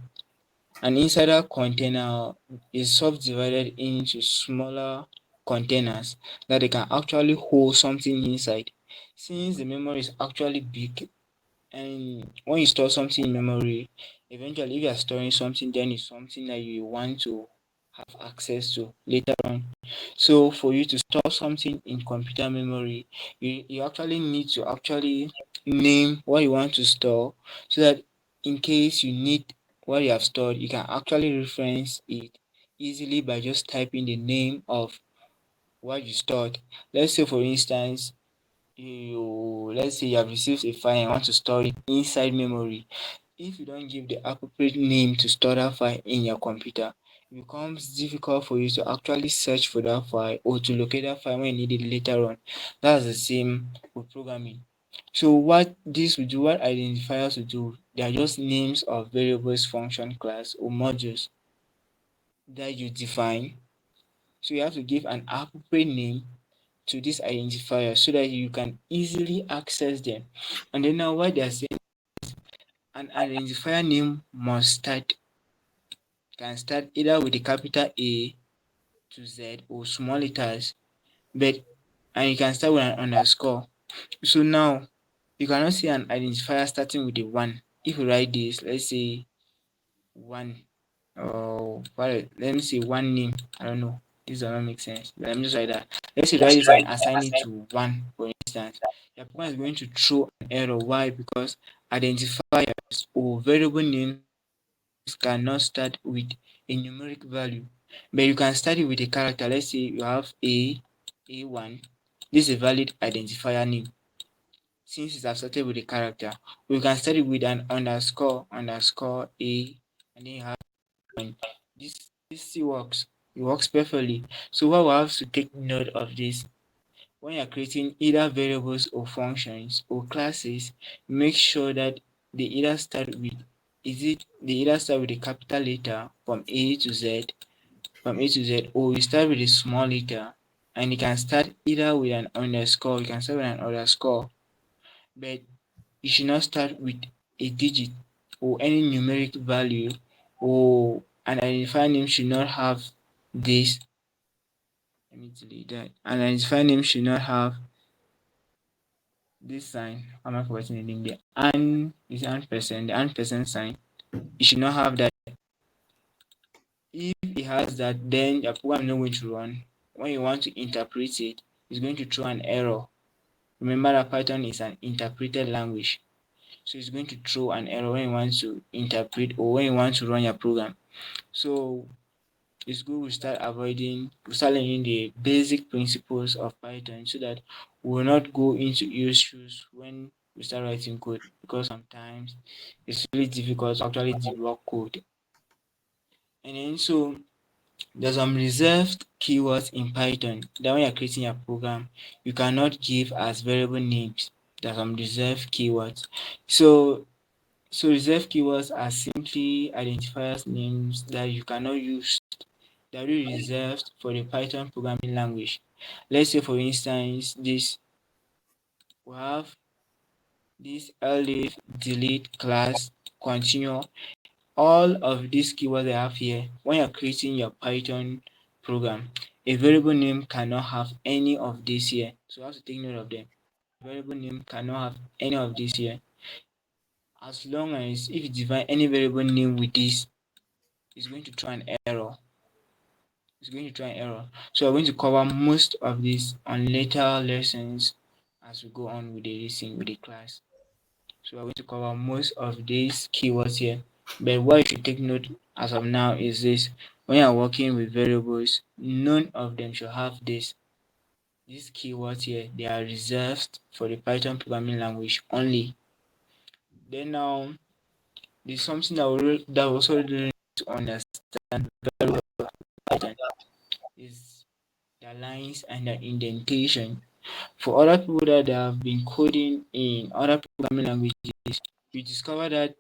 S1: An insider container is subdivided into smaller containers that they can actually hold something inside. Since the memory is actually big, and when you store something in memory, eventually if you are storing something, then it's something that you want to have access to later on. So for you to store something in computer memory, you actually need to actually name what you want to store so that in case you need what you have stored, you can actually reference it easily by just typing the name of what you stored. Let's say for instance, let's say you have received a file and want to store it inside memory. If you don't give the appropriate name to store that file in your computer, it becomes difficult for you to actually search for that file or to locate that file when you need it later on. That's the same with programming. So what this will do, what identifiers will do, they are just names of variables, function, class, or modules that you define. So you have to give an appropriate name to this identifier so that you can easily access them. And then now what they are saying, an identifier name must start can start either with a capital A to Z or small letters, but and you can start with an underscore. So now you cannot see an identifier starting with a one. If you write this, let's say one, or let me say one name. I don't know. This does not make sense. But let me just write that. Let's say write this and assign it to one, for instance. Your program is going to throw an error. Why? Because identifiers or variable names cannot start with a numeric value, but you can start it with a character. Let's say you have A1. This is a valid identifier name since it's started with a character. We can start it with an underscore A, and then you have one. This still works. It works perfectly. So what we have to take note of this, when you're creating either variables or functions or classes, make sure that they either start with they either start with a capital letter from A to Z, or you start with a small letter, and you can start either with an underscore, you can start with an underscore, but you should not start with a digit or any numeric value, or an identifier name should not have this. Let me delete that. An identifier name should not have this sign. How am I forgetting the name there? And is the and percent sign. You should not have that. If it has that, then your program is not going to run. When you want to interpret it, it's going to throw an error. Remember that Python is an interpreted language. So it's going to throw an error when you want to interpret or when you want to run your program. So it's good we start learning the basic principles of Python so that we will not go into issues when we start writing code, because sometimes it's really difficult to actually debug code. And then so there's some reserved keywords in Python that when you're creating your program, you cannot give as variable names. There's some reserved keywords. So reserved keywords are simply identifiers names that you cannot use, that are reserved for the Python programming language. Let's say for instance we have this elif, delete, class, continue. All of these keywords I have here, when you're creating your Python program, a variable name cannot have any of this here. So you have to take note of them. Variable name cannot have any of this here. As long as if you define any variable name with this, it's going to throw an error. It's going to try an error. So we're going to cover most of this on later lessons as we go on with the listening with the class. So we're going to cover most of these keywords here. But what you should take note as of now is this: when you're working with variables, none of them should have this. These keywords here, they are reserved for the Python programming language only. Then now there's something that we also really need to understand very well about Python is their lines and their indentation. For other people that have been coding in other programming languages, you discover that,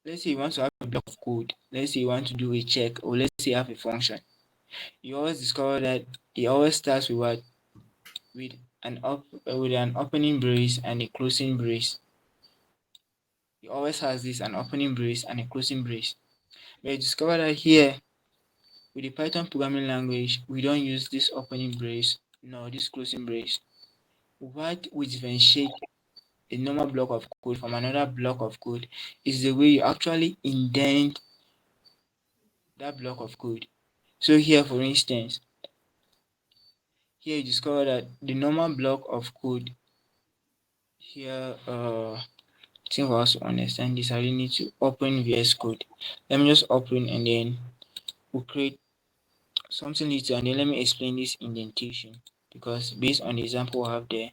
S1: let's say you want to have a block of code, let's say you want to do a check, or let's say you have a function, you always discover that it always starts with what? With with an opening brace and a closing brace. It always has this an opening brace and a closing brace. But you discover that here with the Python programming language, we don't use this opening brace nor this closing brace. What we differentiate a normal block of code from another block of code is the way you actually indent that block of code. So here, for instance, here you discover that the normal block of code here, I think for us to understand this, I really need to open VS Code. Let me just open and then we'll create something little and then let me explain this indentation, because based on the example we have there,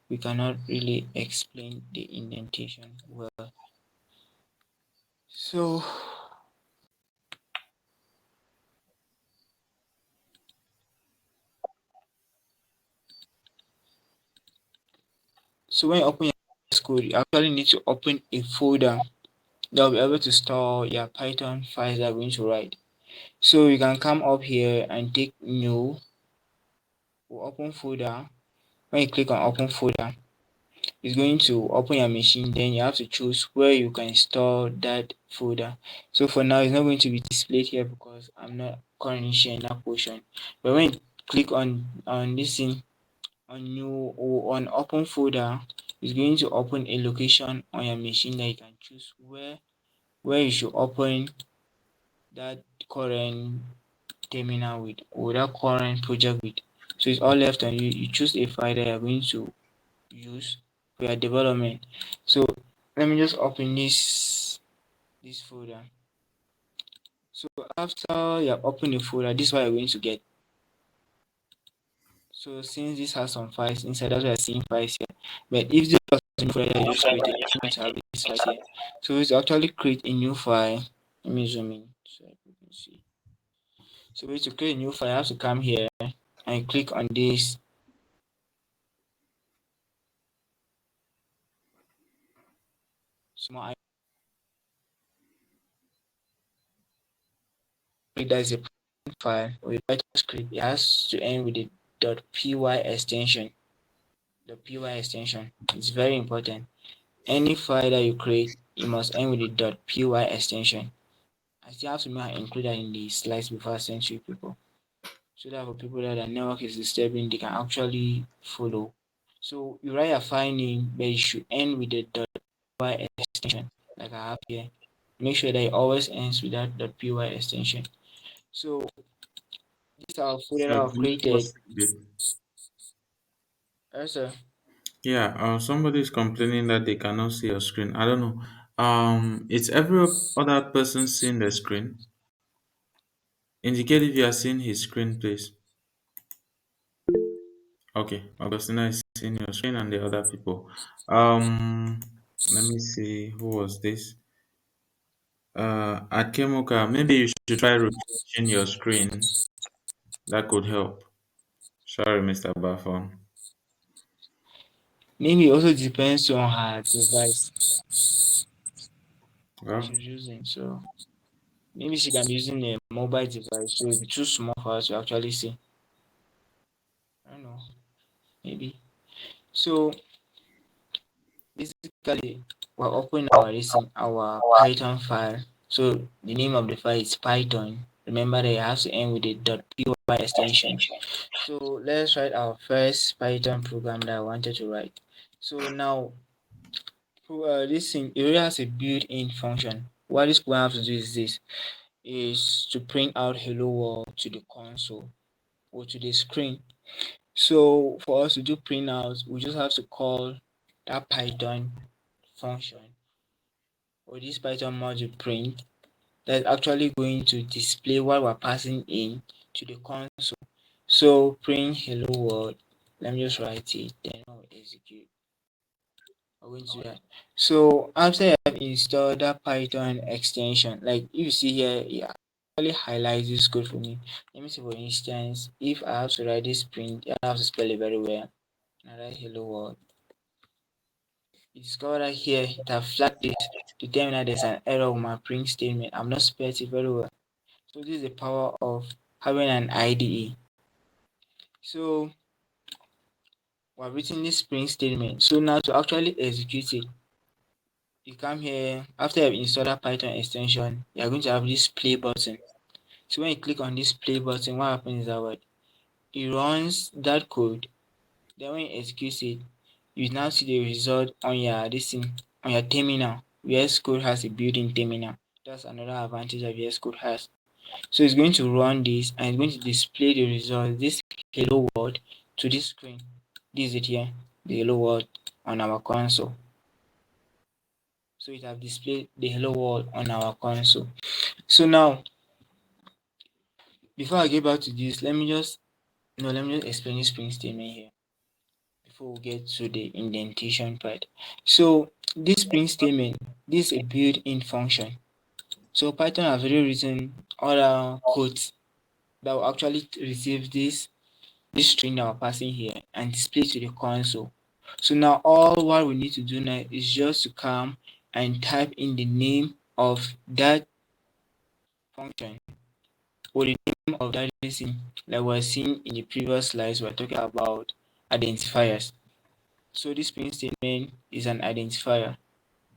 S1: we cannot really explain the indentation well. So So when you open your VS Code, you actually need to open a folder that will be able to store your Python files that you're going to write. So you can come up here and take new or open folder. When you click on open folder, it's going to open your machine. Then you have to choose where you can store that folder. So for now, it's not going to be displayed here because I'm not currently sharing that portion. But when you click on this thing, on new or on open folder, it's going to open a location on your machine that you can choose where you should open that current terminal with or that current project with. So it's all left on you. You choose a file that you're going to use for your development. So let me just open this folder. So after you have opened the folder, this is what you're going to get. So since this has some files inside, that's why you're seeing files here. But if this was a new folder you just created, you're going to have this file here. So it's actually create a new file. Let me zoom in so you can see. So to create a new file, you have to come here and click on this small there's a file or a Python script. It has to end with the .py extension. The .py extension is very important. Any file that you create, it must end with the .py extension. I still have to include that in the slides before I send to people, so that for people that their network is disturbing, they can actually follow. So you write a file name, but it should end with the .py extension, like I have here. Make sure that it always ends with that .py extension. So this our folder that
S2: So
S1: I've
S2: can you
S1: created.
S2: pause a bit?
S1: Sir.
S2: Yeah, somebody is complaining that they cannot see your screen. I don't know. Is every other person seeing the screen? Indicate if you are seeing his screen, please. Okay, Augustina is seeing your screen and the other people. Let me see who was this. Akemuka, maybe you should try refreshing your screen. That could help. Sorry, Mr. Bafon.
S1: Maybe it also depends on her device that
S2: Well,
S1: she's using. So maybe she can be using a mobile device, so it'll be too small for her to actually see. I don't know. Maybe. So basically, we're opening our Python file. So the name of the file is Python. Remember that it has to end with a .py extension. So let's write our first Python program that I wanted to write. So now this thing it already has a built-in function. What this program have to do is to print out hello world to the console or to the screen. So for us to do print out, we just have to call that Python function or this Python module print that's actually going to display what we're passing in to the console. So print hello world. Let me just write it, then I'll execute. I'm going to do that. So after you have installed that Python extension, like you see here, it actually highlights this code for me. Let me see for instance, if I have to write this print, I have to spell it very well. And I write hello world. You discover that here it has flagged this to tell me that there's an error with my print statement. I'm not spelled it very well. So this is the power of having an IDE. So we're written this print statement. So now to actually execute it, you come here after you've installed that Python extension, you're going to have this play button. So when you click on this play button, what happens is that what it runs that code. Then when you execute it, you now see the result on your this thing on your terminal. VS Code has a built-in terminal. That's another advantage that VS Code has. So it's going to run this and it's going to display the result, this hello world, to this screen. This is it here, the hello world on our console. So it has displayed the hello world on our console. So now, before I get back to this, let me just explain this print statement here before we get to the indentation part. So this print statement, this is a built-in function. So Python has already written other codes that will actually receive this string that we're passing here and display to the console. So now all what we need to do now is just to come and type in the name of that function or the name of that thing, like we're seeing in the previous slides. We're talking about identifiers. So this print statement is an identifier.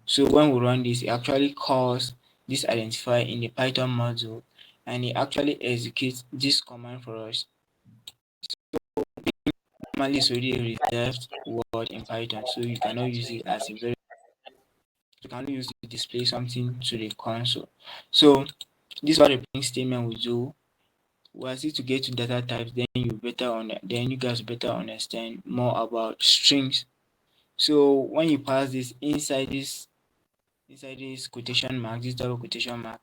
S1: So when we run this, it actually calls this identifier in the Python module, and it actually executes this command for us. Normally, it's already a reserved word in Python, so you cannot use it as a very, you can only use it to display something to the console. So this is what a print statement will do. Was it to get to data types, then you guys better understand more about strings. So when you pass this inside this quotation mark, this double quotation mark,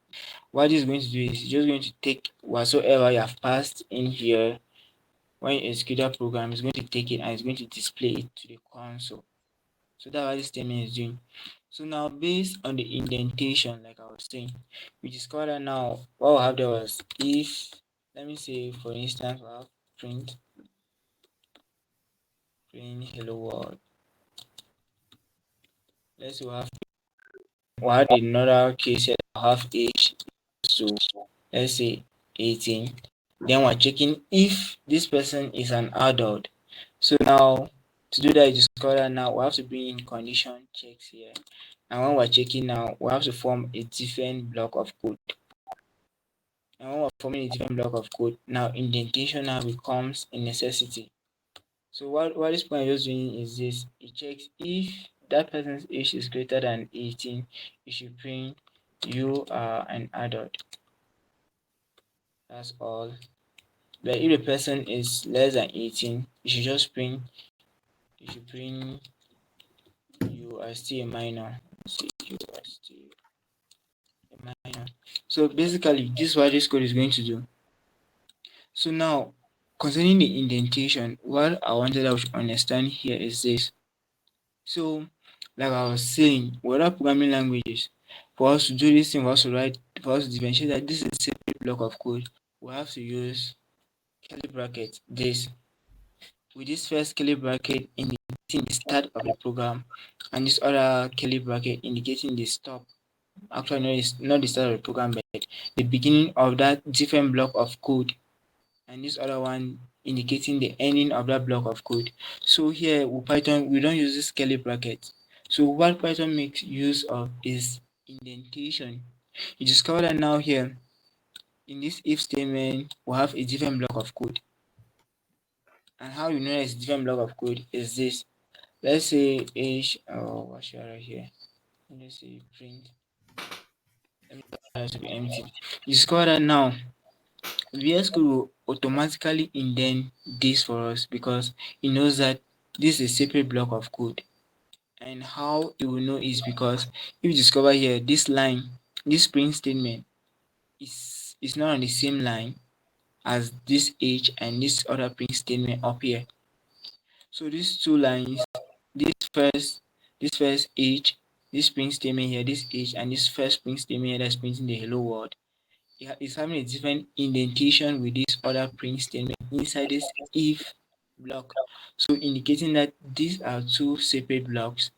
S1: what this is going to do is just going to take whatsoever you have passed in here. When you execute that program, it's going to take it and it's going to display it to the console. So that's what this statement is doing. So now based on the indentation, like I was saying, we discovered that now what we have there was if, let me say for instance, we have print hello world. Let's say we had another case here, we have age, so let's say 18. Then we're checking if this person is an adult. So now to do that, you discover that now we have to bring in condition checks here. And when we're checking now, we have to form a different block of code. And when we're forming a different block of code, now indentation now becomes a necessity. So what this point is doing is this: it checks if that person's age is greater than 18, it should print you are an adult. That's all. But if the person is less than 18, you should print you are still a minor. See, you are still a minor. So basically, this is what this code is going to do. So now, concerning the indentation, what I wanted us to understand here is this. So, like I was saying, with other programming languages, for us to do this thing, for us to differentiate that this is a separate block of code, we have to use curly bracket this. With this first curly bracket indicating the start of the program, and this other curly bracket indicating the stop. Actually, no, it's not the start of the program, but the beginning of that different block of code, and this other one indicating the ending of that block of code. So here with Python, we don't use this curly bracket. So what Python makes use of is indentation. You discover that now here in this if statement, we have a different block of code. And how you know it's a different block of code is this. Let's say h, oh, what should I write here? Let's say print. Let me try to be empty. You discover that now VS Code will automatically indent this for us because it knows that this is a separate block of code. And how it will know is because if you discover here this line, this print statement is not on the same line as this age and this other print statement up here. So these two lines, this first this first age, this print statement here, this age, and this first print statement here that's printing the hello world, it's having a different indentation with this other print statement inside this if block. So indicating that these are two separate blocks,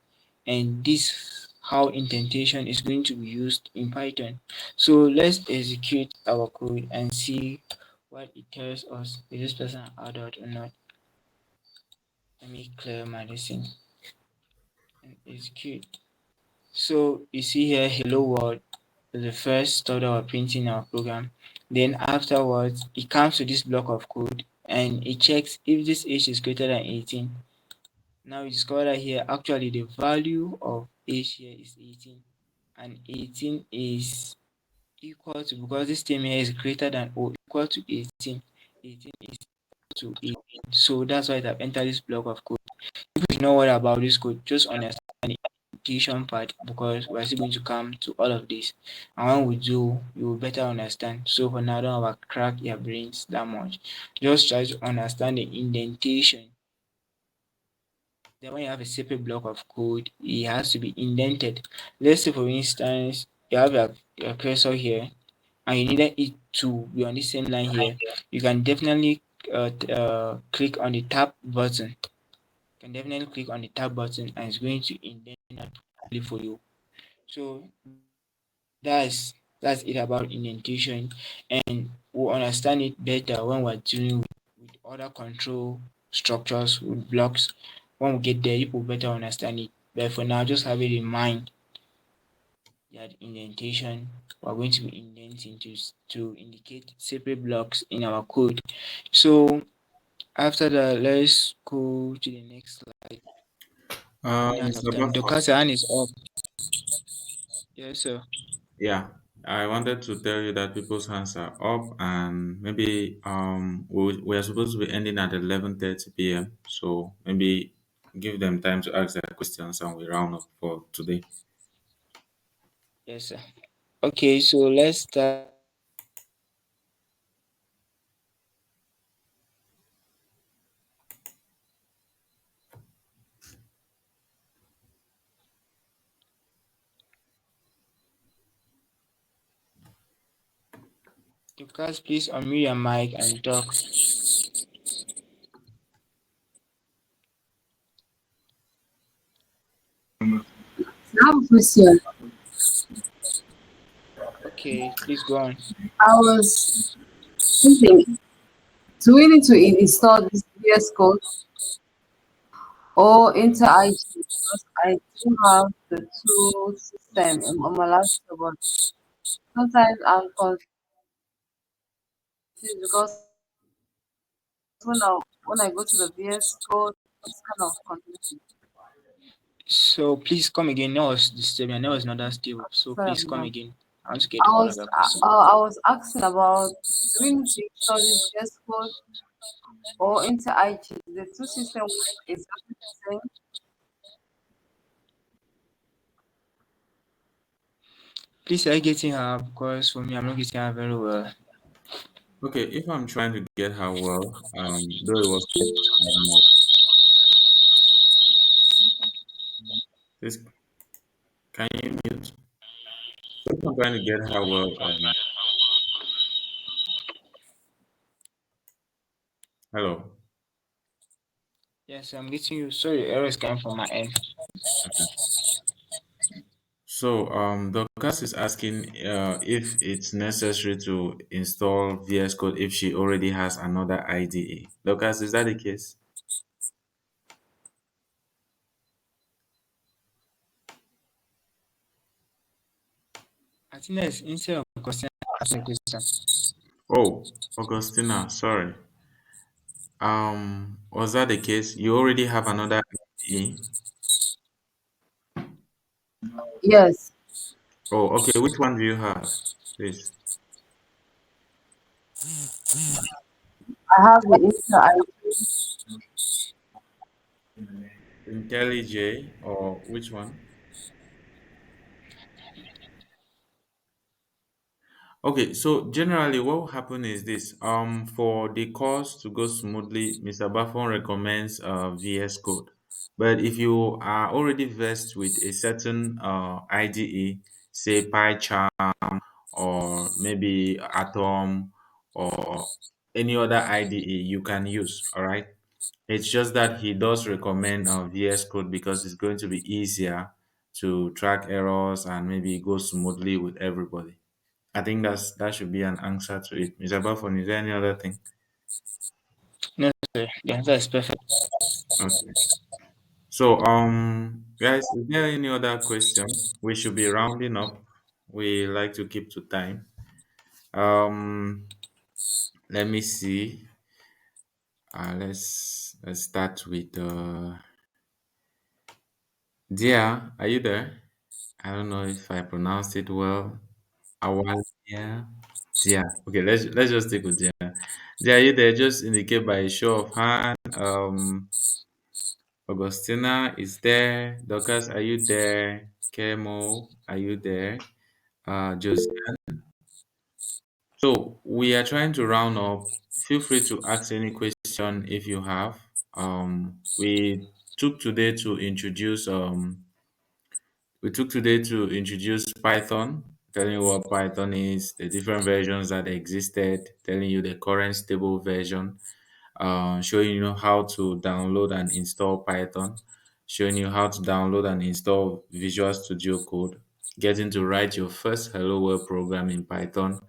S1: and this how indentation is going to be used in Python. So let's execute our code and see what it tells us. Is this person an adult or not? Let me clear my listing and execute. So you see here hello world is the first stuff that we're printing in our program. Then afterwards it comes to this block of code and it checks if this age is greater than 18. Now we discover that here actually the value of age here is 18, and 18 is equal to, because this term here is greater than or equal to 18, 18 is equal to 18. So that's why it have entered this block of code. If you know what about this code, just understand the indentation part because we're still going to come to all of this. And when we do, you will better understand. So for now, don't crack your brains that much. Just try to understand the indentation. Then when you have a separate block of code, it has to be indented. Let's say for instance, you have your cursor here and you needed it to be on the same line here. You can definitely click on the tab button. can definitely click on the tab button and it's going to indent that properly for you. So that's it about indentation, and we'll understand it better when we're dealing with other control structures with blocks. When we get there, you will better understand it. But for now, just have it in mind that indentation, we're going to be indenting to indicate separate blocks in our code. So after that, let's go to the next slide. Running out of
S2: Mr.
S1: time.
S2: Buffett,
S1: Doctor's hand is up. Yes, sir.
S2: yeah, I wanted to tell you that people's hands are up, and maybe we are supposed to be ending at 11:30 p.m. So maybe give them time to ask their questions, and we round up for today.
S1: Yes, sir. Okay, so let's start. Lucas, please unmute your mic and talk.
S4: I have a question.
S1: Okay, please go on.
S4: I was thinking, do we need to install this VS Code or enter IG? Because I do have the two system on my laptop, but sometimes I'm confused because when I go to the VS Code, it's kind of confusing.
S1: So please come again. That was disturbing. That was not that stable. So
S4: Sorry
S1: please
S4: about
S1: come
S4: that.
S1: again. I want to get the whole of your question.
S4: I was asking about, do we need to install this VS Code or enter IG? The two systems work exactly the same.
S1: Please, are you getting her? Because for me, I'm not getting her very well.
S2: Okay, if I'm trying to get her well, though it was quite more. Please, can you mute? If I'm trying to get her well, hello.
S1: Yes, I'm getting you. Sorry, error is coming from my end.
S2: Okay. So, Dorcas is asking if it's necessary to install VS Code if she already has another IDE. Dorcas, is that the case?
S1: I think that's instead of question, ask a question.
S2: Oh, Augustina, sorry. Was that the case? You already have another IDE?
S4: Yes,
S2: Oh, okay. Which one do you have, please?
S4: I have the enter IG.
S2: IntelliJ or which one? Okay, so generally what will happen is this. For the course to go smoothly, Mr. Buffon recommends VS Code. But if you are already versed with a certain IDE, say PyCharm or maybe Atom or any other IDE you can use, all right? It's just that he does recommend VS Code because it's going to be easier to track errors and maybe go smoothly with everybody. I think that should be an answer to it. Mr. Buffon, is there any other thing?
S1: No, sir. The answer is perfect.
S2: Okay. So, guys, is there any other question? We should be rounding up. We like to keep to time. Um, let me see. Let's start with Dia. Are you there? I don't know if I pronounced it well. Awalia. Dia. Okay, let's just stick with Dia. Dia, are you there? Just indicate by a show of hand. Augustina is there. Dorcas, are you there? Kemo, are you there? Jose. So we are trying to round up. Feel free to ask any question if you have. We took today to introduce Python, telling you what Python is, the different versions that existed, telling you the current stable version, showing you how to download and install Python, showing you how to download and install Visual Studio Code, getting to write your first Hello World program in Python,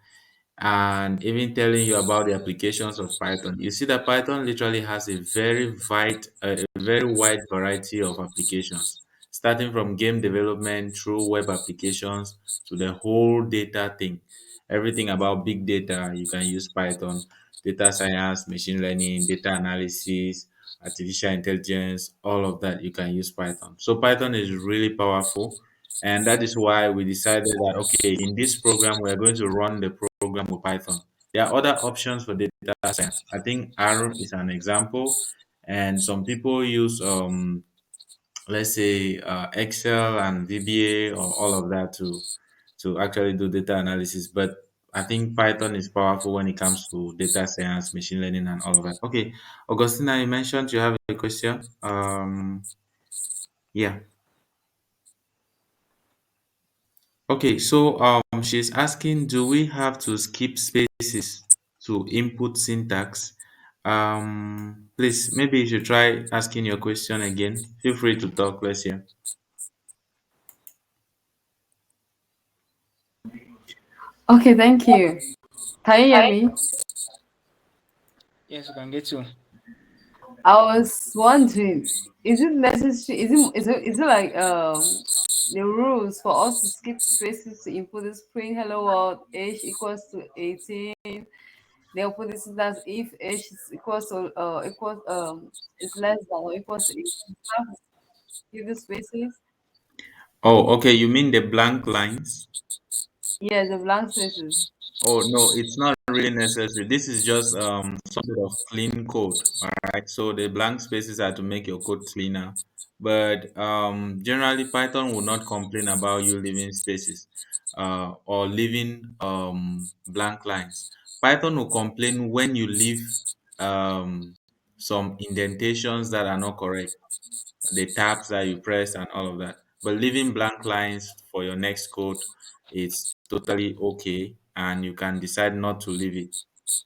S2: and even telling you about the applications of Python. You see that Python literally has a very wide variety of applications, starting from game development through web applications to the whole data thing. Everything about big data, you can use Python. Data science, machine learning, data analysis, artificial intelligence, all of that, you can use Python. So Python is really powerful. And that is why we decided that, okay, in this program, we're going to run the program with Python. There are other options for data science. I think R is an example. And some people use, let's say, Excel and VBA or all of that to actually do data analysis. But I think Python is powerful when it comes to data science, machine learning, and all of that. Okay, Augustina, you mentioned you have a question. Yeah. Okay, so she's asking, do we have to skip spaces to input syntax? Please, maybe you should try asking your question again. Feel free to talk. Let's hear.
S4: Okay, thank you. Can you hear me?
S1: Yes, you can get to.
S4: I was wondering, is it necessary? Is it like the rules for us to skip spaces to input this print hello world age equals to 18? They'll put this as if age is equals to is less than or equals to 18. Have to skip the spaces.
S2: Oh, okay. You mean the blank lines?
S4: Yeah, the blank spaces.
S2: Oh, no, it's not really necessary. This is just some sort of clean code, all right? So the blank spaces are to make your code cleaner. But generally, Python will not complain about you leaving spaces or leaving blank lines. Python will complain when you leave um, some indentations that are not correct, the tabs that you press and all of that. But leaving blank lines for your next code, it's totally okay, and you can decide not to leave it.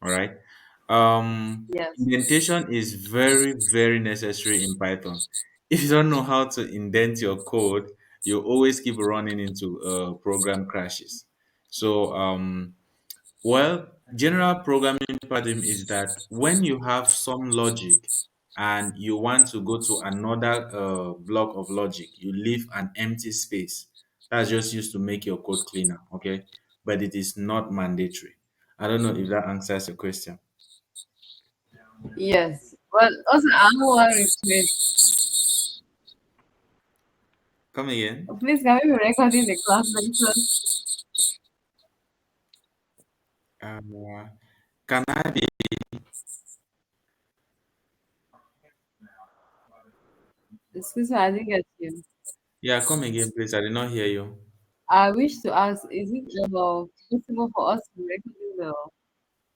S2: All right.
S4: Yes.
S2: Indentation is very, very necessary in Python. If you don't know how to indent your code, you always keep running into program crashes. So well, general programming paradigm is that when you have some logic and you want to go to another block of logic, you leave an empty space. That's just used to make your code cleaner, okay? But it is not mandatory. I don't know if that answers your question.
S4: Yes. But also, I want to request.
S2: Come again.
S4: Please, can we be recording the class lectures?
S2: Uh, can I be?
S4: Excuse me, I didn't get you.
S2: Yeah, come again, please. I did not hear you.
S4: I wish to ask, is it possible for us to record the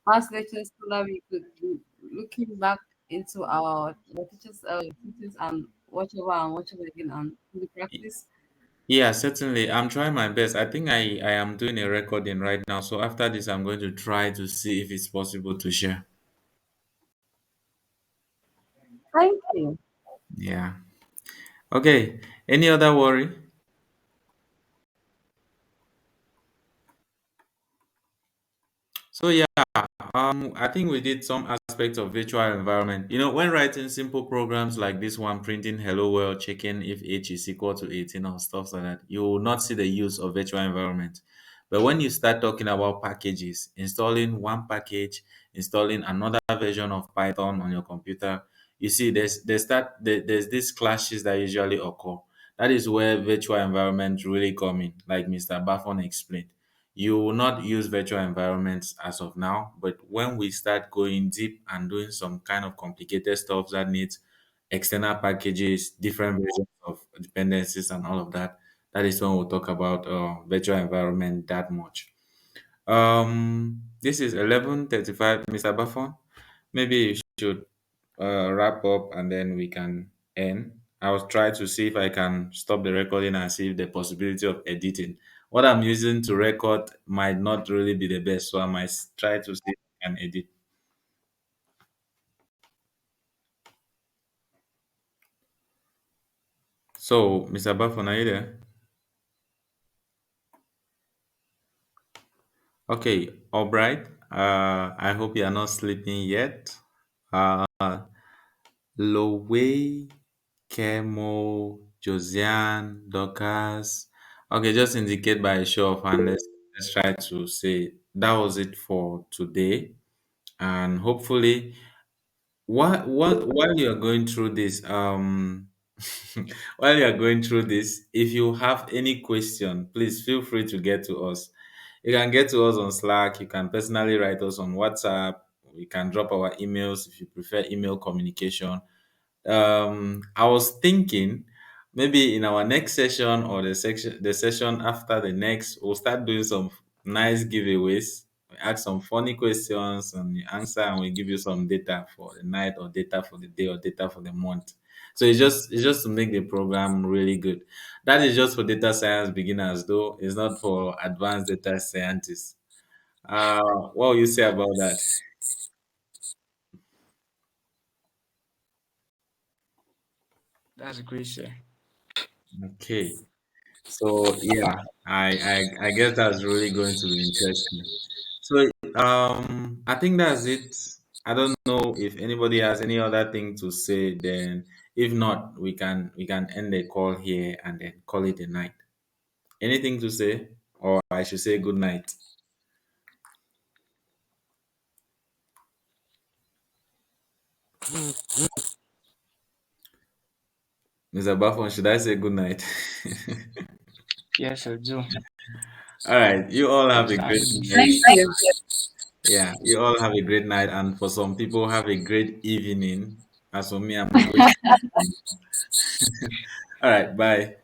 S4: past lectures so that we could be looking back into our teachers' teachings and watch over again and do the practice?
S2: Yeah, certainly. I'm trying my best. I think I am doing a recording right now. So after this, I'm going to try to see if it's possible to share.
S4: Thank you.
S2: Yeah. Okay. Any other worry? So yeah, I think we did some aspects of virtual environment. When writing simple programs like this one, printing hello world, checking if age is equal to 18 or stuff like that, you will not see the use of virtual environment. But when you start talking about packages, installing one package, installing another version of Python on your computer, you see there's these clashes that usually occur. That is where virtual environment really come in, like Mr. Bafon explained. You will not use virtual environments as of now, but when we start going deep and doing some kind of complicated stuff that needs external packages, different versions of dependencies, and all of that, that is when we'll talk about virtual environment that much. This is 11:35, Mr. Buffon. Maybe you should wrap up and then we can end. I will try to see if I can stop the recording and see if the possibility of editing. What I'm using to record might not really be the best, so I might try to see if I can edit. So, Mr. Buffon, are you there? Okay, all right. I hope you are not sleeping yet. Uh, Lowe, Kemo, Josiane, Dorcas. Okay, just indicate by a show of hands. Let's try to say that was it for today. And hopefully, while you're going through this, while you're going through this, if you have any question, please feel free to get to us. You can get to us on Slack. You can personally write us on WhatsApp. You can drop our emails if you prefer email communication. I was thinking maybe in our next session or the session after the next, we'll start doing some nice giveaways. We ask some funny questions and you answer, and we give you some data for the night or data for the day or data for the month. So it's just to make the program really good. That is just for data science beginners, though. It's not for advanced data scientists. What will you say about that?
S1: That's great, sir.
S2: Okay. So yeah, I guess that's really going to be interesting. So I think that's it. I don't know if anybody has any other thing to say. Then if not, we can end the call here and then call it a night. Anything to say, or I should say good night, Mr. Buffon? Should I say good night?
S1: Yes, I do.
S2: All right. You all have a great
S1: Thanks.
S2: night.
S4: Thank you.
S2: Yeah, you all have a great night, and for some people, have a great evening. As for me, I'm going to. All right, bye.